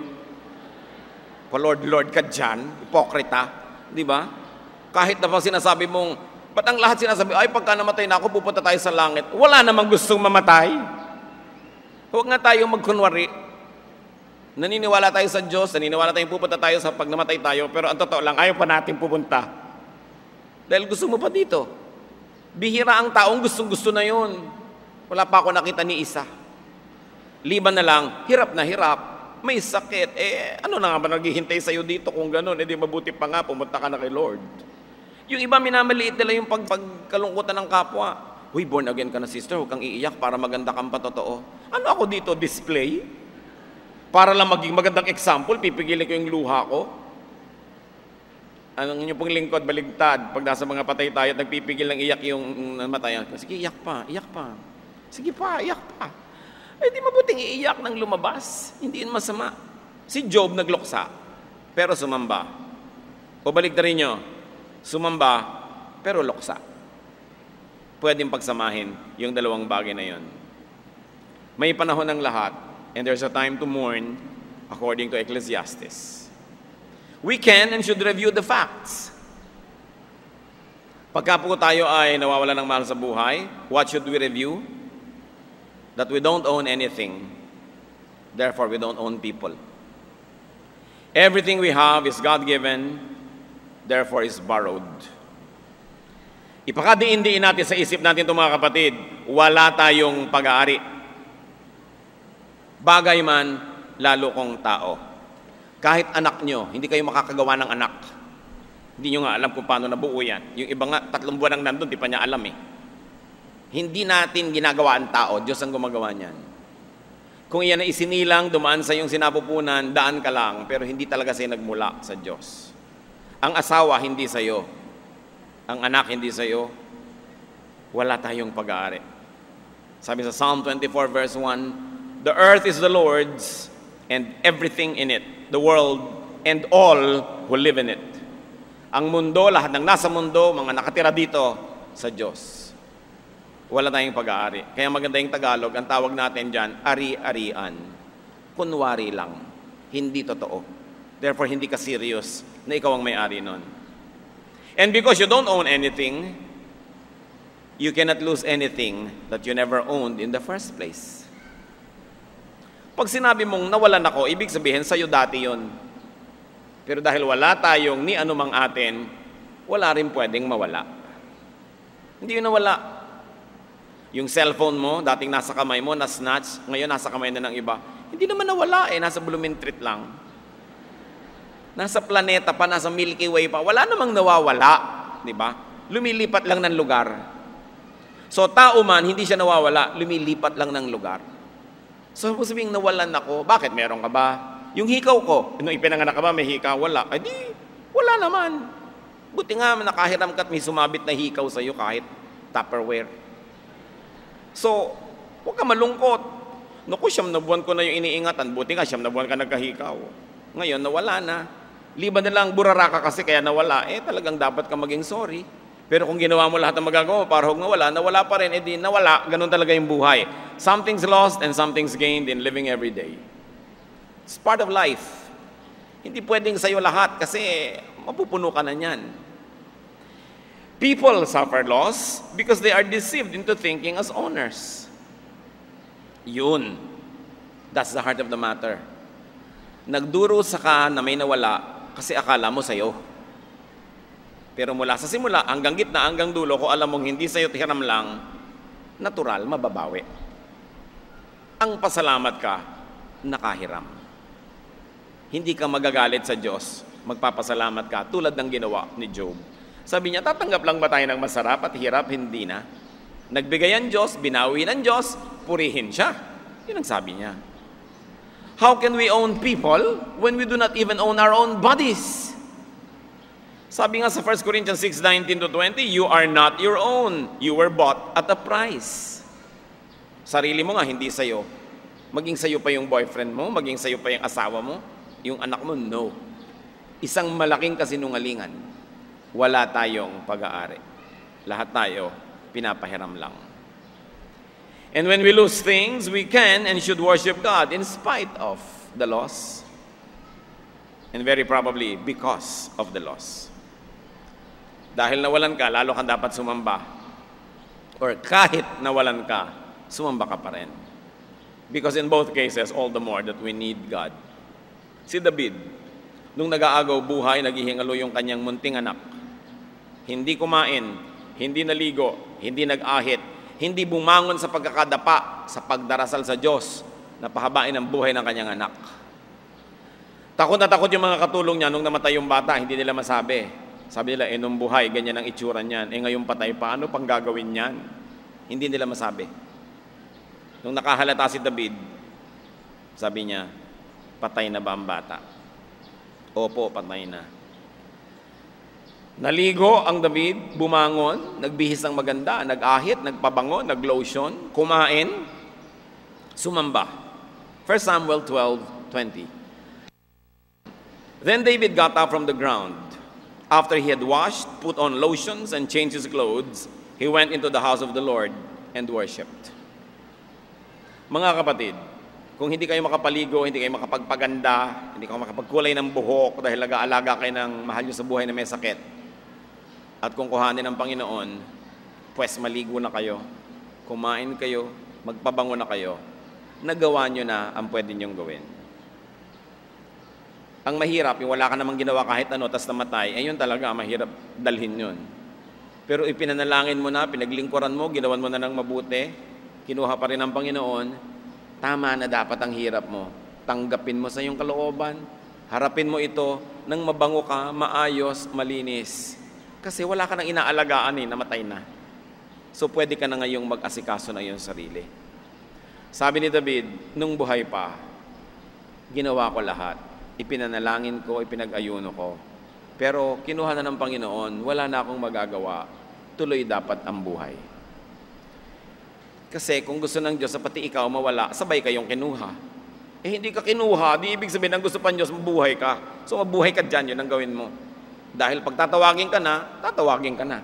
Pa-Lord ka dyan, hipokrita, di ba? Kahit na pang sinasabi mong, ba't ang lahat sinasabi, ay pagka namatay na ako, pupunta tayo sa langit. Wala namang gustong mamatay. Huwag nga tayong magkunwari. Naniniwala tayo sa Diyos, naniniwala tayong pupunta tayo sa pag namatay tayo, pero ang totoo lang, ayaw pa natin pupunta. Dahil gusto mo pa dito. Bihira ang taong gustong-gusto na yun. Wala pa ako nakita ni isa. Liban na lang, hirap na hirap, may sakit. Ano na nga ba naghihintay sa'yo dito kung gano'n? Di mabuti pa nga, pumunta ka na kay Lord. Yung iba minamaliit nila yung pagkalungkutan ng kapwa. Uy, born again ka na sister, huwag kang iiyak para maganda kang patotoo. Ano ako dito, display? Para lang maging magandang example, pipigilin ko yung luha ko. Ang inyong pong lingkod, baligtad. Pag nasa mga patay tayo at nagpipigil ng iyak yung namatayan. Sige, iyak pa, iyak pa. Sige pa, iyak pa. Di mabuting iiyak nang lumabas. Hindi yun masama. Si Job nagluksa, pero sumamba. O baligtarin nyo, sumamba, pero luksa. Pwedeng pagsamahin yung dalawang bagay na yun. May panahon ng lahat, and there's a time to mourn according to Ecclesiastes. We can and should review the facts. Pagka po tayo ay nawawala ng mahal sa buhay, what should we review? That we don't own anything. Therefore, we don't own people. Everything we have is God-given, therefore is borrowed. Ipakadiin-diin natin sa isip natin ito mga kapatid, wala tayong pag-aari. Bagay man, lalo kong tao. Kahit anak nyo, hindi kayo makakagawa ng anak. Hindi nyo nga alam kung paano nabuo yan. Yung iba nga, 3 buwan ang nandun, di pa niya alam eh. Hindi natin ginagawa ang tao, Diyos ang gumagawa niyan. Kung iyan ay isinilang, dumaan sa iyong sinapupunan, daan ka lang, pero hindi talaga sa'yo nagmula sa Diyos. Ang asawa, hindi sa'yo. Ang anak, hindi sa'yo. Wala tayong pag-aari. Sabi sa Psalm 24 verse 1, the earth is the Lord's and everything in it, the world and all who live in it. Ang mundo, lahat ng nasa mundo, mga nakatira dito sa Diyos. Wala tayong pag-aari. Kaya maganda yung Tagalog, ang tawag natin dyan, ari-arian. Kunwari lang. Hindi totoo. Therefore, hindi ka serious na ikaw ang may-ari nun. And because you don't own anything, you cannot lose anything that you never owned in the first place. Pag sinabi mong nawalan ako, ibig sabihin sa'yo dati yon. Pero dahil wala tayong ni anumang atin, wala rin pwedeng mawala. Hindi yun nawala. Yung cellphone mo, dating nasa kamay mo, na-snatch, ngayon nasa kamay na ng iba. Hindi naman nawala nasa Blumentritt lang. Nasa planeta pa, nasa Milky Way pa, wala namang nawawala, di ba? Lumilipat lang ng lugar. So tao man, hindi siya nawawala, lumilipat lang ng lugar. So kung sabihin nawalan ako, bakit meron ka ba? Yung hikaw ko, nung ipinanganak ka ba, may hikaw, wala. Ay di, wala naman. Buti nga, nakahiram ka at may sumabit na hikaw sa'yo kahit Tupperware. So, huwag ka malungkot. Naku, 9 na buwan ko na yung iniingatan. Buti nga, 9 na buwan ka nagkahikaw. Ngayon, nawala na. Liban na lang, burara ka kasi kaya nawala. Talagang dapat ka maging sorry. Pero kung ginawa mo lahat ng magagawa mo para huwag nawala pa rin. Di nawala. Ganun talaga yung buhay. Something's lost and something's gained in living every day. It's part of life. Hindi pwedeng sa'yo lahat kasi mapupuno ka na niyan. People suffer loss because they are deceived into thinking as owners. Yun. That's the heart of the matter. Nagdurusa ka na may nawala kasi akala mo sa'yo. Pero mula sa simula, hanggang gitna, hanggang dulo, kung alam mong hindi sa'yo hiram lang, natural, mababawi. Ang pasalamat ka, nakahiram. Hindi ka magagalit sa Diyos, magpapasalamat ka, tulad ng ginawa ni Job. Sabi niya, tatanggap lang ba tayo ng masarap at hirap? Hindi na. Nagbigay ang Diyos, binawi ng Diyos, purihin siya. Yun ang sabi niya. How can we own people when we do not even own our own bodies? Sabi nga sa 1 Corinthians 6:19-20, you are not your own. You were bought at a price. Sarili mo nga, hindi sa'yo. Maging sa'yo pa yung boyfriend mo, maging sa'yo pa yung asawa mo, yung anak mo, no. Isang malaking kasinungalingan. Wala tayong pag-aari. Lahat tayo, pinapahiram lang. And when we lose things, we can and should worship God in spite of the loss. And very probably because of the loss. Dahil nawalan ka, lalo kang dapat sumamba. Or kahit nawalan ka, sumamba ka pa rin. Because in both cases, all the more that we need God. Si David, nung nag-aagaw buhay, naghihingalo yung kanyang munting anak. Hindi kumain, hindi naligo, hindi nag-ahit, hindi bumangon sa pagkakadapa, sa pagdarasal sa Diyos. napahabain ang buhay ng kanyang anak. Takot na takot yung mga katulong niya nung namatay yung bata, hindi nila masabi. Sabi nila, nung buhay, ganyan ang itsura niyan. Ngayon patay, paano pang gagawin niyan? Hindi nila masabi. Nung nakahalata si David, sabi niya, patay na ba ang bata? Opo, patay na. Naligo ang David, bumangon, nagbihis ng maganda, nag-ahit, nagpabango, nag-lotion, kumain, sumamba. 1 Samuel 12:20. Then David got up from the ground. After he had washed, put on lotions, and changed his clothes, he went into the house of the Lord and worshipped. Mga kapatid, kung hindi kayo makapaligo, hindi kayo makapagpaganda, hindi kayo makapagkulay ng buhok dahil nag-aalaga kayo ng mahal nyo sa buhay na may sakit, at kung kuhanin ng Panginoon, pues maligo na kayo, kumain kayo, magpabango na kayo, nagawa nyo na ang pwede nyong gawin. Ang mahirap, yung wala ka namang ginawa kahit ano, tas namatay, yun talaga, mahirap dalhin yun. Pero ipinanalangin mo na, pinaglingkuran mo, ginawan mo na ng mabuti, kinuha pa rin ng Panginoon, tama na dapat ang hirap mo. Tanggapin mo sa iyong kalooban, harapin mo ito, nang mabango ka, maayos, malinis. Kasi wala ka nang inaalagaan namatay na. So pwede ka na ngayong mag-asikaso na iyong sarili. Sabi ni David, nung buhay pa, ginawa ko lahat. Ipinanalangin ko, ipinag-ayuno ko. Pero kinuha na ng Panginoon, wala na akong magagawa. Tuloy dapat ang buhay. Kasi kung gusto ng Diyos, pati ikaw mawala, sabay kayong kinuha. Hindi ka kinuha, di ibig sabihin ang gusto pa ng Diyos, mabuhay ka. So mabuhay ka dyan, yun ang gawin mo. Dahil pag tatawagin ka na, tatawagin ka na.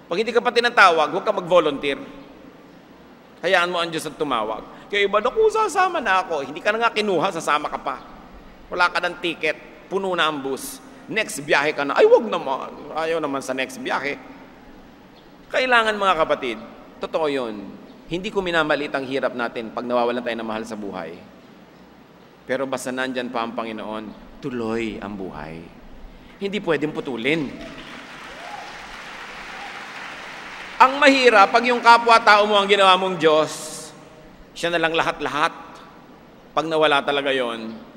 Pag hindi ka pa tinatawag, huwag ka mag-volunteer. Hayaan mo ang Diyos at tumawag. Kaya iba, naku, sasama na ako. Hindi ka na nga kinuha, sasama ka pa. Wala ka ng ticket, puno na ang bus. Next biyahe ka na, ay wag naman, ayaw naman sa next biyahe. Kailangan mga kapatid, totoo yun, hindi ko minamalit ang hirap natin pag nawawalan tayo ng mahal sa buhay. Pero basta nandyan pa ang Panginoon, tuloy ang buhay. Hindi pwedeng putulin. Ang mahirap, pag yung kapwa-tao mo ang ginawa mong Diyos, siya na lang lahat-lahat. Pag nawala talaga yon,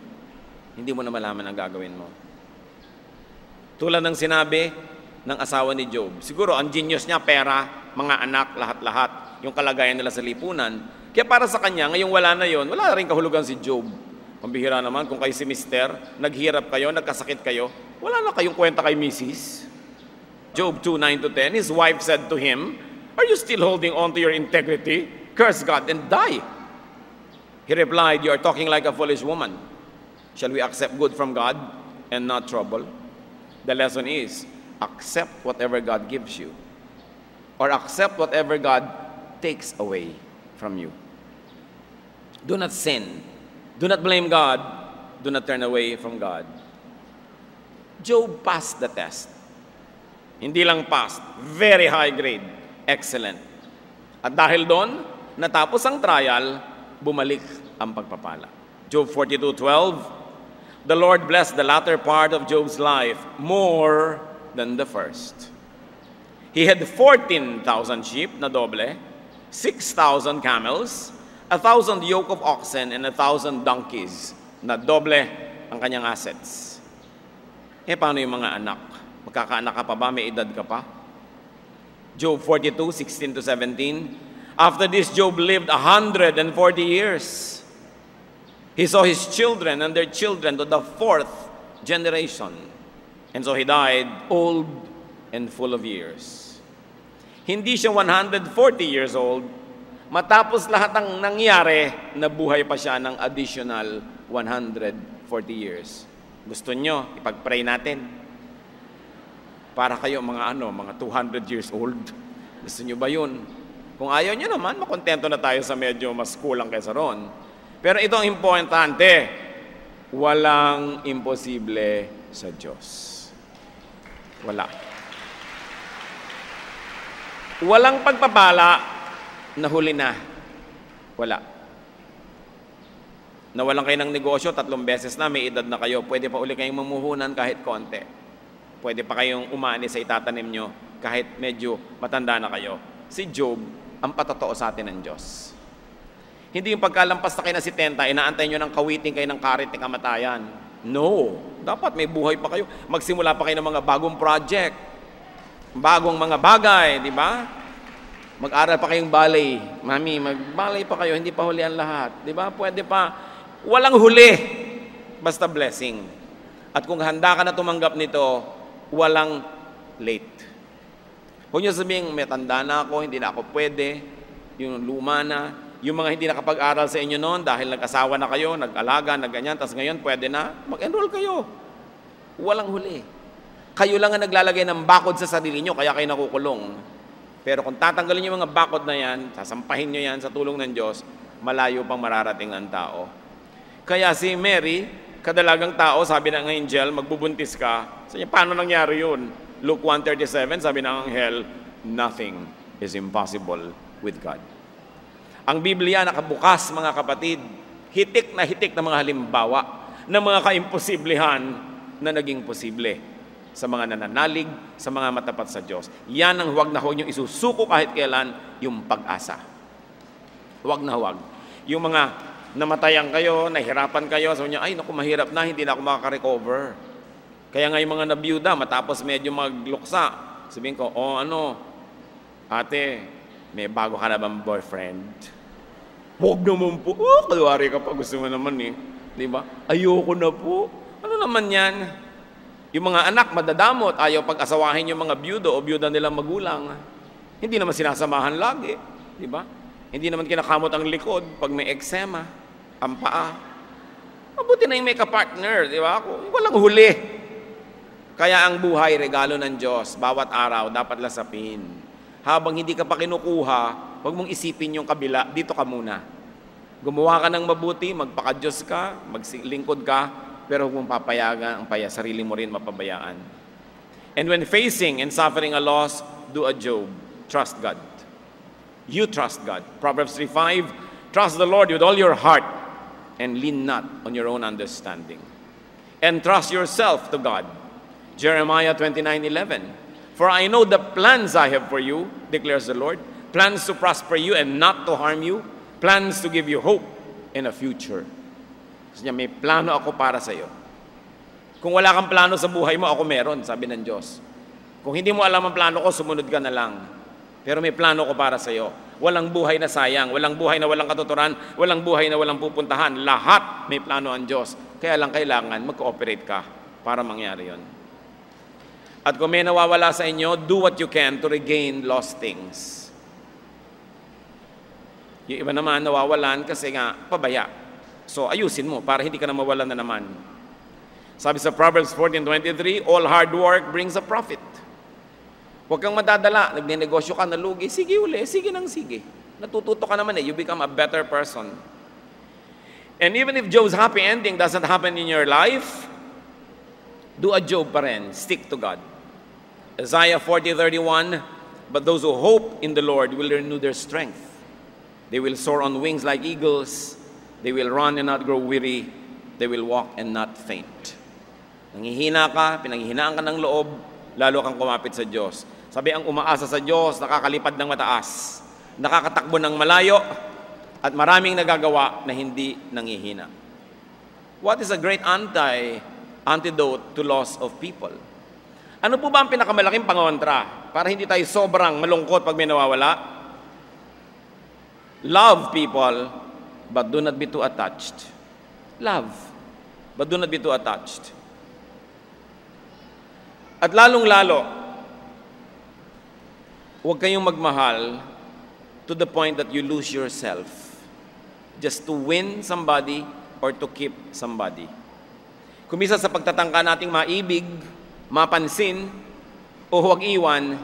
hindi mo na malaman ang gagawin mo. Tulad ng sinabi ng asawa ni Job. Siguro, ang genius niya, pera, mga anak, lahat-lahat. Yung kalagayan nila sa lipunan. Kaya para sa kanya, ngayong wala na yon, wala na rin kahulugan si Job. Pambihira naman, kung kayo si Mister, naghirap kayo, nagkasakit kayo, wala na kayong kwenta kay Mrs. Job 2:9-10, his wife said to him, "Are you still holding on to your integrity? Curse God and die." He replied, "You are talking like a foolish woman. Shall we accept good from God and not trouble?" The lesson is, accept whatever God gives you. Or accept whatever God takes away from you. Do not sin. Do not blame God. Do not turn away from God. Job passed the test. Hindi lang passed, very high grade. Excellent. At dahil doon, natapos ang trial, bumalik ang pagpapala. Job 42:12, the Lord blessed the latter part of Job's life more than the first. He had 14,000 sheep na doble, 6,000 camels, 1,000 yoke of oxen, and 1,000 donkeys na doble ang kanyang assets. Paano yung mga anak? Magkakaanak ka pa ba? May edad ka pa? Job 42:16-17, after this Job lived 140 years. He saw his children and their children to the 4th generation. And so he died old and full of years. Hindi siya 140 years old. Matapos lahat ng nangyari, nabuhay pa siya ng additional 140 years. Gusto nyo, ipag-pray natin. Para kayo mga mga 200 years old. Gusto nyo ba yun? Kung ayaw nyo naman, makontento na tayo sa medyo mas kulang kaysa ron. Pero ito ang importante, walang imposible sa Diyos. Wala. Walang pagpapala, nahuli na. Wala. Nawalan kayo ng negosyo, 3 beses na, may edad na kayo, pwede pa uli kayong mamuhunan kahit konti. Pwede pa kayong umani sa itatanim nyo kahit medyo matanda na kayo. Si Job, ang patotoo sa atin ng Diyos. Hindi yung pagkalampas na kayo na 70, inaantay nyo ng kawiting kayo ng karit ng kamatayan. No. Dapat may buhay pa kayo. Magsimula pa kayo ng mga bagong project. Bagong mga bagay, di ba? Mag-aral pa kayong ballet. Mami, mag-ballet pa kayo, hindi pa huli ang lahat. Di ba? Pwede pa. Walang huli. Basta blessing. At kung handa ka na tumanggap nito, walang late. Huwag nyo sabihin, may tanda na ako, hindi na ako pwede. Yung luma na. Yung mga hindi nakapag-aral sa inyo noon dahil nag-asawa na kayo, nag-alaga, nag-ganyan, tapos ngayon pwede na, mag-enroll kayo. Walang huli. Kayo lang ang naglalagay ng bakod sa sarili nyo, kaya kayo nakukulong. Pero kung tatanggalin yung mga bakod na yan, sasampahin nyo yan sa tulong ng Diyos, malayo pang mararating ang tao. Kaya si Mary, kadalagang tao, sabi ng angel, magbubuntis ka. Sabi niya, paano nangyari yun? Luke 1:37, sabi ng anghel, nothing is impossible with God. Ang Biblia nakabukas, mga kapatid, hitik na mga halimbawa ng mga kaimposiblihan na naging posible sa mga nananalig, sa mga matapat sa Diyos. Yan ang huwag na huwag niyong isusuko kahit kailan, yung pag-asa. Huwag na huwag. Yung mga namatayan kayo, nahirapan kayo, sabi niyo, ay naku, mahirap na, hindi na ako makaka-recover. Kaya nga yung mga nabiyuda, matapos medyo magluksa, sabihin ko, ate, may bago ka na bang boyfriend? Huwag naman po. Kalwari ka pa. Gusto mo naman eh. Di ba? Ayoko na po. Ano naman yan? Yung mga anak, madadamot. Ayaw pag-asawahin yung mga byudo o byuda nilang magulang. Hindi naman sinasamahan lagi. Di ba? Hindi naman kinakamot ang likod pag may eksema, ang paa. Mabuti na yung may ka-partner. Di ba? Walang huli. Kaya ang buhay, regalo ng Diyos. Bawat araw, dapat lasapin. Habang hindi ka pa kinukuha, huwag mong isipin yung kabila, dito ka muna. Gumawa ka ng mabuti, magpaka-Diyos ka, maglingkod ka, pero huwag mong papayagan ang sarili mo rin mapabayaan. And when facing and suffering a loss, do a Job. Trust God. You trust God. Proverbs 3:5, trust the Lord with all your heart and lean not on your own understanding. And trust yourself to God. Jeremiah 29:11, for I know the plans I have for you, declares the Lord, plans to prosper you and not to harm you, plans to give you hope in a future. Kasi niya, may plano ako para sa iyo. Kung wala kang plano sa buhay mo, ako meron, sabi ng Diyos. Kung hindi mo alam ang plano ko, sumunod ka na lang. Pero may plano ko para sa iyo. Walang buhay na sayang, walang buhay na walang katuturan, walang buhay na walang pupuntahan. Lahat may plano ang Diyos. Kaya lang kailangan mag-cooperate ka para mangyari yon. At kung may nawawala sa inyo, do what you can to regain lost things. Yung iba naman nawawalan kasi nga pabaya. So ayusin mo para hindi ka na mawalan na naman. Sabi sa Proverbs 14:23, all hard work brings a profit. Huwag kang madadala, nagnenegosyo ka, nalugi, sige uli, sige nang sige. Natututo ka naman you become a better person. And even if Job's happy ending doesn't happen in your life, do a Job pa rin, stick to God. Isaiah 40:31, but those who hope in the Lord will renew their strength. They will soar on wings like eagles. They will run and not grow weary. They will walk and not faint. Nanghihina ka, pinanghihinaan ka ng loob, lalo kang kumapit sa Diyos. Sabi, ang umaasa sa Diyos, nakakalipad ng mataas, nakakatakbo ng malayo, at maraming nagagawa na hindi nanghihina. What is a great antidote to loss of people? Ano po ba ang pinakamalaking pangontra para hindi tayo sobrang malungkot pag may nawawala? Love people, but do not be too attached. Love, but do not be too attached. At lalong-lalo, huwag kayong magmahal to the point that you lose yourself just to win somebody or to keep somebody. Kumisa sa pagtatangka nating maibig, mapansin, o huwag iwan,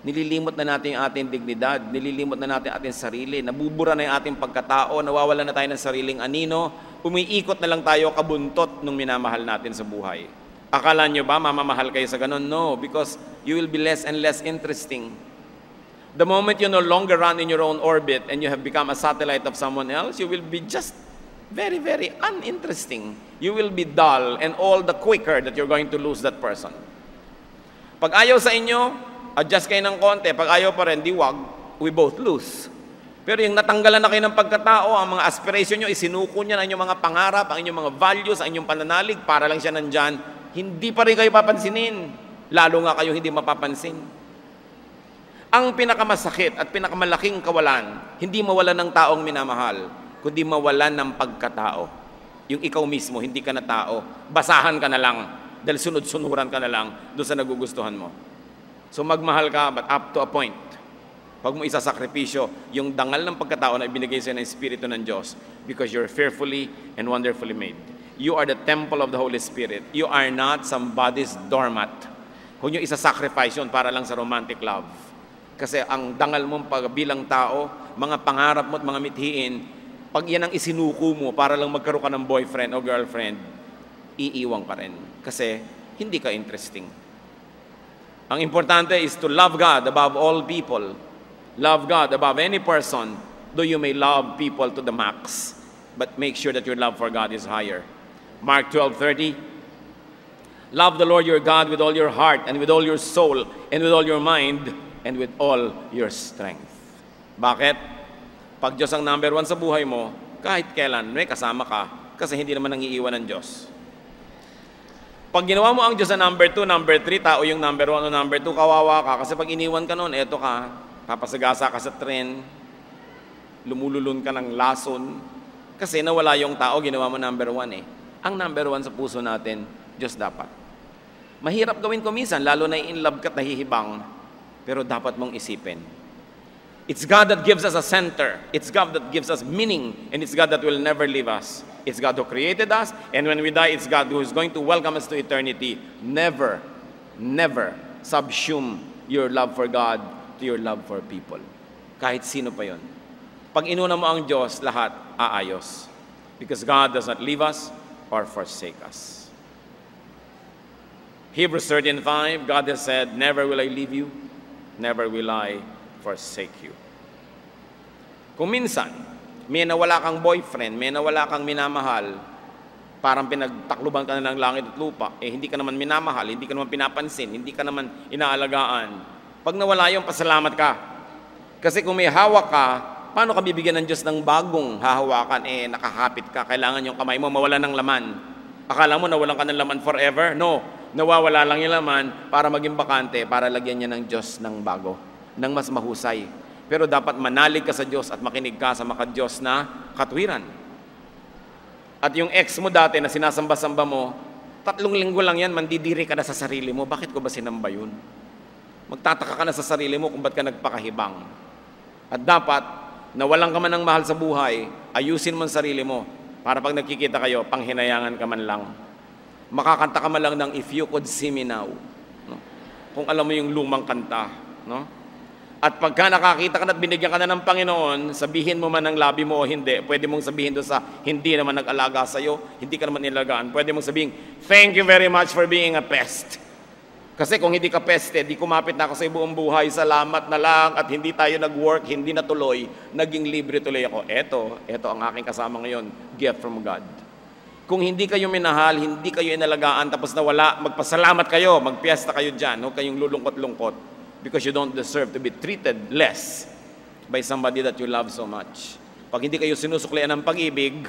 nililimot na natin ang ating dignidad, nililimot na natin ang ating sarili, nabubura na yung ating pagkatao, nawawala na tayo ng sariling anino, umiikot na lang tayo kabuntot nung minamahal natin sa buhay. Akala nyo ba mamamahal kayo sa ganun? No, because you will be less and less interesting. The moment you no longer run in your own orbit and you have become a satellite of someone else, you will be just very, very uninteresting. You will be dull and all the quicker that you're going to lose that person. Pag ayaw sa inyo, adjust kayo ng konti. Pag ayaw pa rin, di wag, we both lose. Pero yung natanggalan na kayo ng pagkatao, ang mga aspiration nyo, isinuko niya ang inyong mga pangarap, ang inyong mga values, ang inyong pananalig, para lang siya nandyan, hindi pa rin kayo papansinin. Lalo nga kayo hindi mapapansin. Ang pinakamasakit at pinakamalaking kawalan, hindi mawalan ng taong minamahal, kundi mawalan ng pagkatao. Yung ikaw mismo, hindi ka na tao. Basahan ka na lang, dahil sunod-sunuran ka na lang doon sa nagugustuhan mo. So magmahal ka, but up to a point. Huwag mo isasakripisyo yung dangal ng pagkatao na ibinigay sa'yo ng Espiritu ng Diyos, because you're fearfully and wonderfully made. You are the temple of the Holy Spirit. You are not somebody's doormat. Kung yung isasacrifice yun para lang sa romantic love. Kasi ang dangal mong bilang tao, mga pangarap mo at mga mithiin, pag yan ang isinuko mo para lang magkaroon ka ng boyfriend o girlfriend, iiwang ka rin. Kasi hindi ka interesting. Ang importante is to love God above all people. Love God above any person, though you may love people to the max. But make sure that your love for God is higher. Mark 12:30, love the Lord your God with all your heart and with all your soul and with all your mind and with all your strength. Bakit? Pag Diyos ang number one sa buhay mo, kahit kailan may kasama ka, kasi hindi naman nangiiwan ng Diyos. Pag ginawa mo ang Diyos sa number 2, number 3, tao yung number 1 o number 2, kawawa ka. Kasi pag iniwan ka noon, eto ka, papasagasa ka sa tren, lumululun ka ng lason, kasi nawala yung tao, ginawa mo number 1 eh. Ang number 1 sa puso natin, Diyos dapat. Mahirap gawin ko minsan, lalo na in love ka at nahihibang, pero dapat mong isipin. It's God that gives us a center. It's God that gives us meaning, and it's God that will never leave us. It's God who created us, and when we die, it's God who is going to welcome us to eternity. Never, never subsume your love for God to your love for people. Kahit sino pa yon. Pag inuna mo ang Diyos, lahat aayos. Because God does not leave us or forsake us. Hebrews 13:5, God has said, never will I leave you, never will I forsake you. Kung minsan, may nawala kang boyfriend, may nawala kang minamahal, parang pinagtakluban ka na ng langit at lupa, hindi ka naman minamahal, hindi ka naman pinapansin, hindi ka naman inaalagaan. Pag nawala yung pasalamat ka. Kasi kung may hawak ka, paano ka bibigyan ng Diyos ng bagong hahawakan? Nakakapit ka, kailangan yung kamay mo mawala ng laman. Akala mo nawalan ka ng laman forever? No, nawawala lang yung laman para maging bakante, para lagyan niya ng Diyos ng bago, ng mas mahusay. Pero dapat manalig ka sa Diyos at makinig ka sa maka-Diyos na katwiran. At yung ex mo dati na sinasamba-samba mo, 3 linggo lang yan, mandidiri ka na sa sarili mo. Bakit ko ba sinamba yun? Magtataka ka na sa sarili mo kung ba't ka nagpakahibang. At dapat, nawalan ka man ng mahal sa buhay, ayusin mo ang sarili mo para pag nagkikita kayo, panghinayangan ka man lang. Makakanta ka man lang ng If You Could See Me Now. No? Kung alam mo yung lumang kanta. No? At pagka nakakita ka na at binigyan ka na ng Panginoon, sabihin mo man ang labi mo o hindi, pwede mong sabihin doon sa hindi naman nag-alaga sa'yo, hindi ka naman nilagaan, pwede mong sabihin, thank you very much for being a pest. Kasi kung hindi ka peste, di kumapit na ako sa buong buhay, salamat na lang, at hindi tayo nag-work, hindi natuloy, naging libre tuloy ako. Eto ang aking kasama ngayon, gift from God. Kung hindi kayo minahal, hindi kayo inalagaan, tapos nawala, magpasalamat kayo, magpiesta kayo dyan, huwag kayong lulungkot-lungkot. Because you don't deserve to be treated less by somebody that you love so much. Pag hindi kayo sinusuklian ng pag-ibig,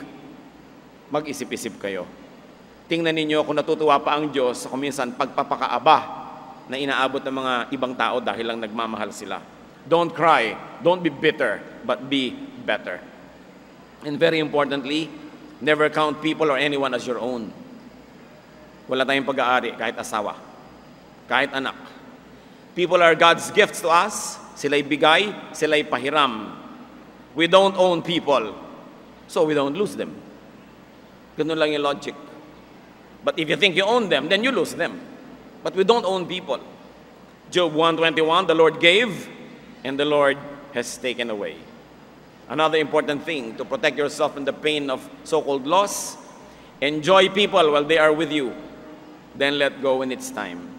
mag-isip-isip kayo. Tingnan ninyo kung natutuwa pa ang Diyos sa kuminsan pagpapakaaba na inaabot ng mga ibang tao dahil lang nagmamahal sila. Don't cry, don't be bitter, but be better. And very importantly, never count people or anyone as your own. Wala tayong pag-aari kahit asawa, kahit anak. People are God's gifts to us. Sila'y bigay, sila'y pahiram. We don't own people, so we don't lose them. Ganun lang yung logic. But if you think you own them, then you lose them. But we don't own people. Job 1:21, the Lord gave, and the Lord has taken away. Another important thing, to protect yourself from the pain of so-called loss, enjoy people while they are with you. Then let go when it's time.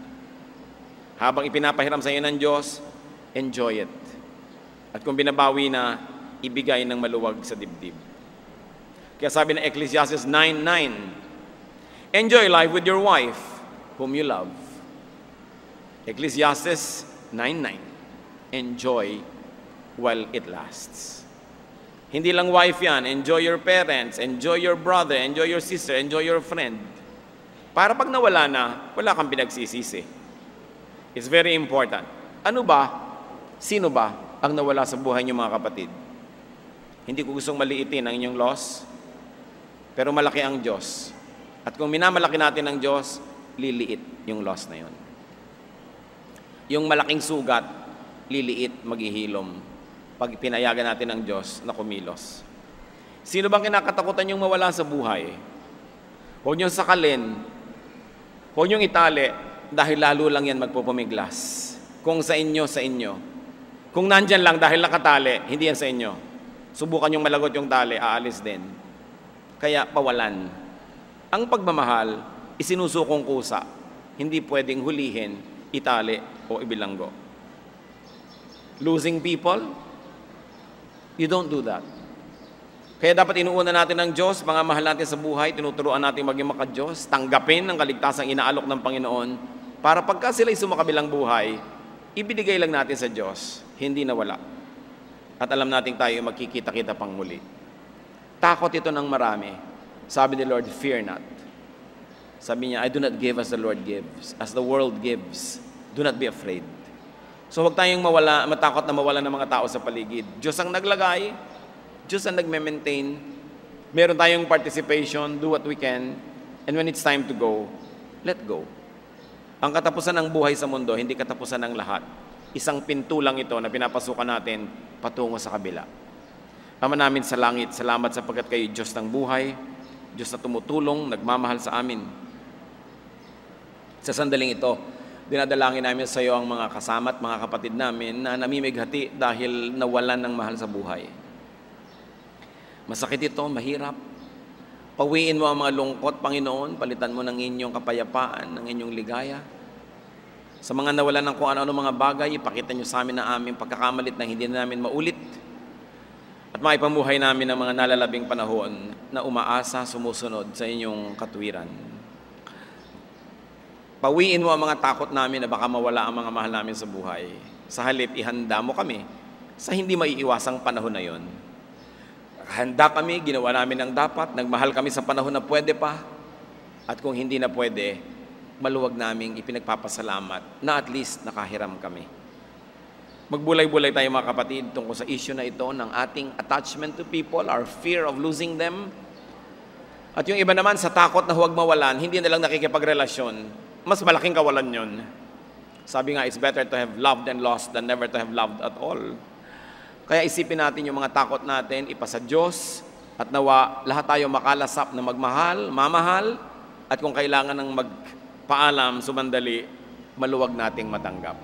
Habang ipinapahiram sa iyo ng Diyos, enjoy it. At kung binabawi na, ibigay ng maluwag sa dibdib. Kaya sabi ng Ecclesiastes 9:9, enjoy life with your wife, whom you love. Ecclesiastes 9:9, enjoy while it lasts. Hindi lang wife yan. Enjoy your parents, enjoy your brother, enjoy your sister, enjoy your friend. Para pag nawala na, wala kang pinagsisisi. It's very important. Ano ba? Sino ba ang nawala sa buhay niyo, mga kapatid? Hindi ko gustong maliitin ang inyong loss, pero malaki ang Diyos. At kung minamalaki natin ang Diyos, liliit yung loss na yun. Yung malaking sugat, liliit, maghihilom. Pag pinayagan natin ang Diyos na kumilos. Sino bang kinakatakutan yung mawala sa buhay? Huwag niyong sakalin, huwag niyong itali, dahil lalo lang yan magpupumiglas. Kung sa inyo, sa inyo. Kung nandyan lang dahil nakatali, hindi yan sa inyo. Subukan yung malagot yung tali, aalis din. Kaya pawalan. Ang pagmamahal, isinusukong kusa. Hindi pwedeng hulihin, itali o ibilanggo. Losing people, you don't do that. Kaya dapat inuuna natin ang Diyos, mga mahal natin sa buhay, tinuturuan natin maging maka-Diyos, tanggapin ang kaligtasang inaalok ng Panginoon, para pagka sila'y sumakabilang buhay, ibinigay lang natin sa Diyos, hindi nawala. At alam natin tayo magkikita-kita pang muli. Takot ito ng marami. Sabi ni Lord, fear not. Sabi niya, I do not give as the Lord gives, as the world gives. Do not be afraid. So huwag tayong matakot na mawala ng mga tao sa paligid. Diyos ang naglagay, Diyos ang nagme-maintain. Meron tayong participation, do what we can, and when it's time to go, let go. Ang katapusan ng buhay sa mundo, hindi katapusan ng lahat. Isang pinto lang ito na pinapasukan natin patungo sa kabila. Ama namin sa langit, salamat sapagkat kayo Diyos ng buhay, Diyos na tumutulong, nagmamahal sa amin. Sa sandaling ito, dinadalangin namin sa iyo ang mga kasama at mga kapatid namin na namimighati dahil nawalan ng mahal sa buhay. Masakit ito, mahirap. Pawiin mo ang mga lungkot, Panginoon, palitan mo ng inyong kapayapaan, ng inyong ligaya. Sa mga nawalan ng kung ano-ano mga bagay, ipakita niyo sa amin na aming pagkakamalit na hindi na namin maulit. At maipamuhay namin ang mga nalalabing panahon na umaasa, sumusunod sa inyong katwiran. Pawiin mo ang mga takot namin na baka mawala ang mga mahal namin sa buhay. Sa halip, ihanda mo kami sa hindi maiiwasang panahon na yon. Handa kami, ginawa namin ang dapat, nagmahal kami sa panahon na pwede pa. At kung hindi na pwede, maluwag naming ipinagpapasalamat na at least nakahiram kami. Magbulay-bulay tayo mga kapatid tungkol sa issue na ito ng ating attachment to people, our fear of losing them. At yung iba naman sa takot na huwag mawalan, hindi na lang nakikipagrelasyon. Mas malaking kawalan yun. Sabi nga, it's better to have loved and lost than never to have loved at all. Kaya isipin natin yung mga takot natin, ipasa Diyos, at nawa lahat tayo makalasap na magmahal, mamahal, at kung kailangan ng magpaalam, sumandali, maluwag nating matanggap.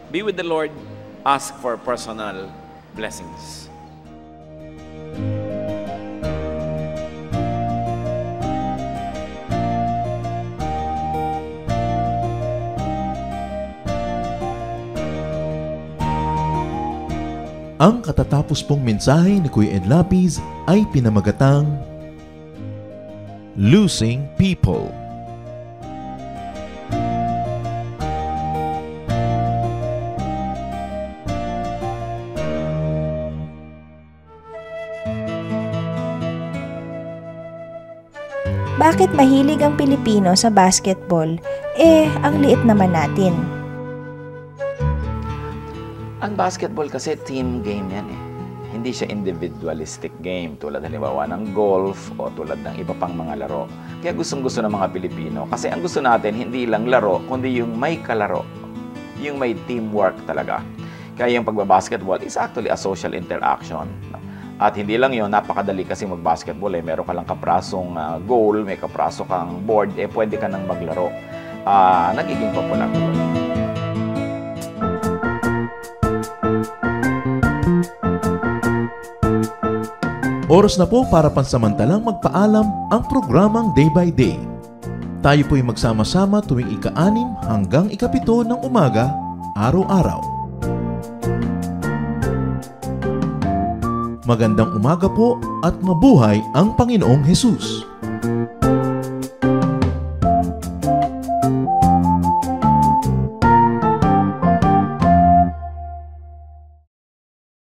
Be with the Lord, ask for personal blessings. Ang katatapos pong mensahe ni Kuya Ed Lapiz ay pinamagatang Losing People. Bakit mahilig ang Pilipino sa basketball? Ang liit naman natin. Ang basketball kasi team game yan eh. Hindi siya individualistic game tulad halimbawa ng golf o tulad ng iba pang mga laro. Kaya gustong-gusto ng mga Pilipino. Kasi ang gusto natin hindi lang laro, kundi yung may kalaro. Yung may teamwork talaga. Kaya yung pagbabasketball is actually a social interaction. At hindi lang yun, napakadali kasi mag-basketball eh. Meron ka lang kaprasong goal, may kapraso kang board, pwede ka nang maglaro. Nagiging popular yun. Oras na po para pansamantalang magpaalam ang programang Day by Day. Tayo po'y magsama-sama tuwing ika-6 hanggang ika-7 ng umaga, araw-araw. Magandang umaga po at mabuhay ang Panginoong Hesus!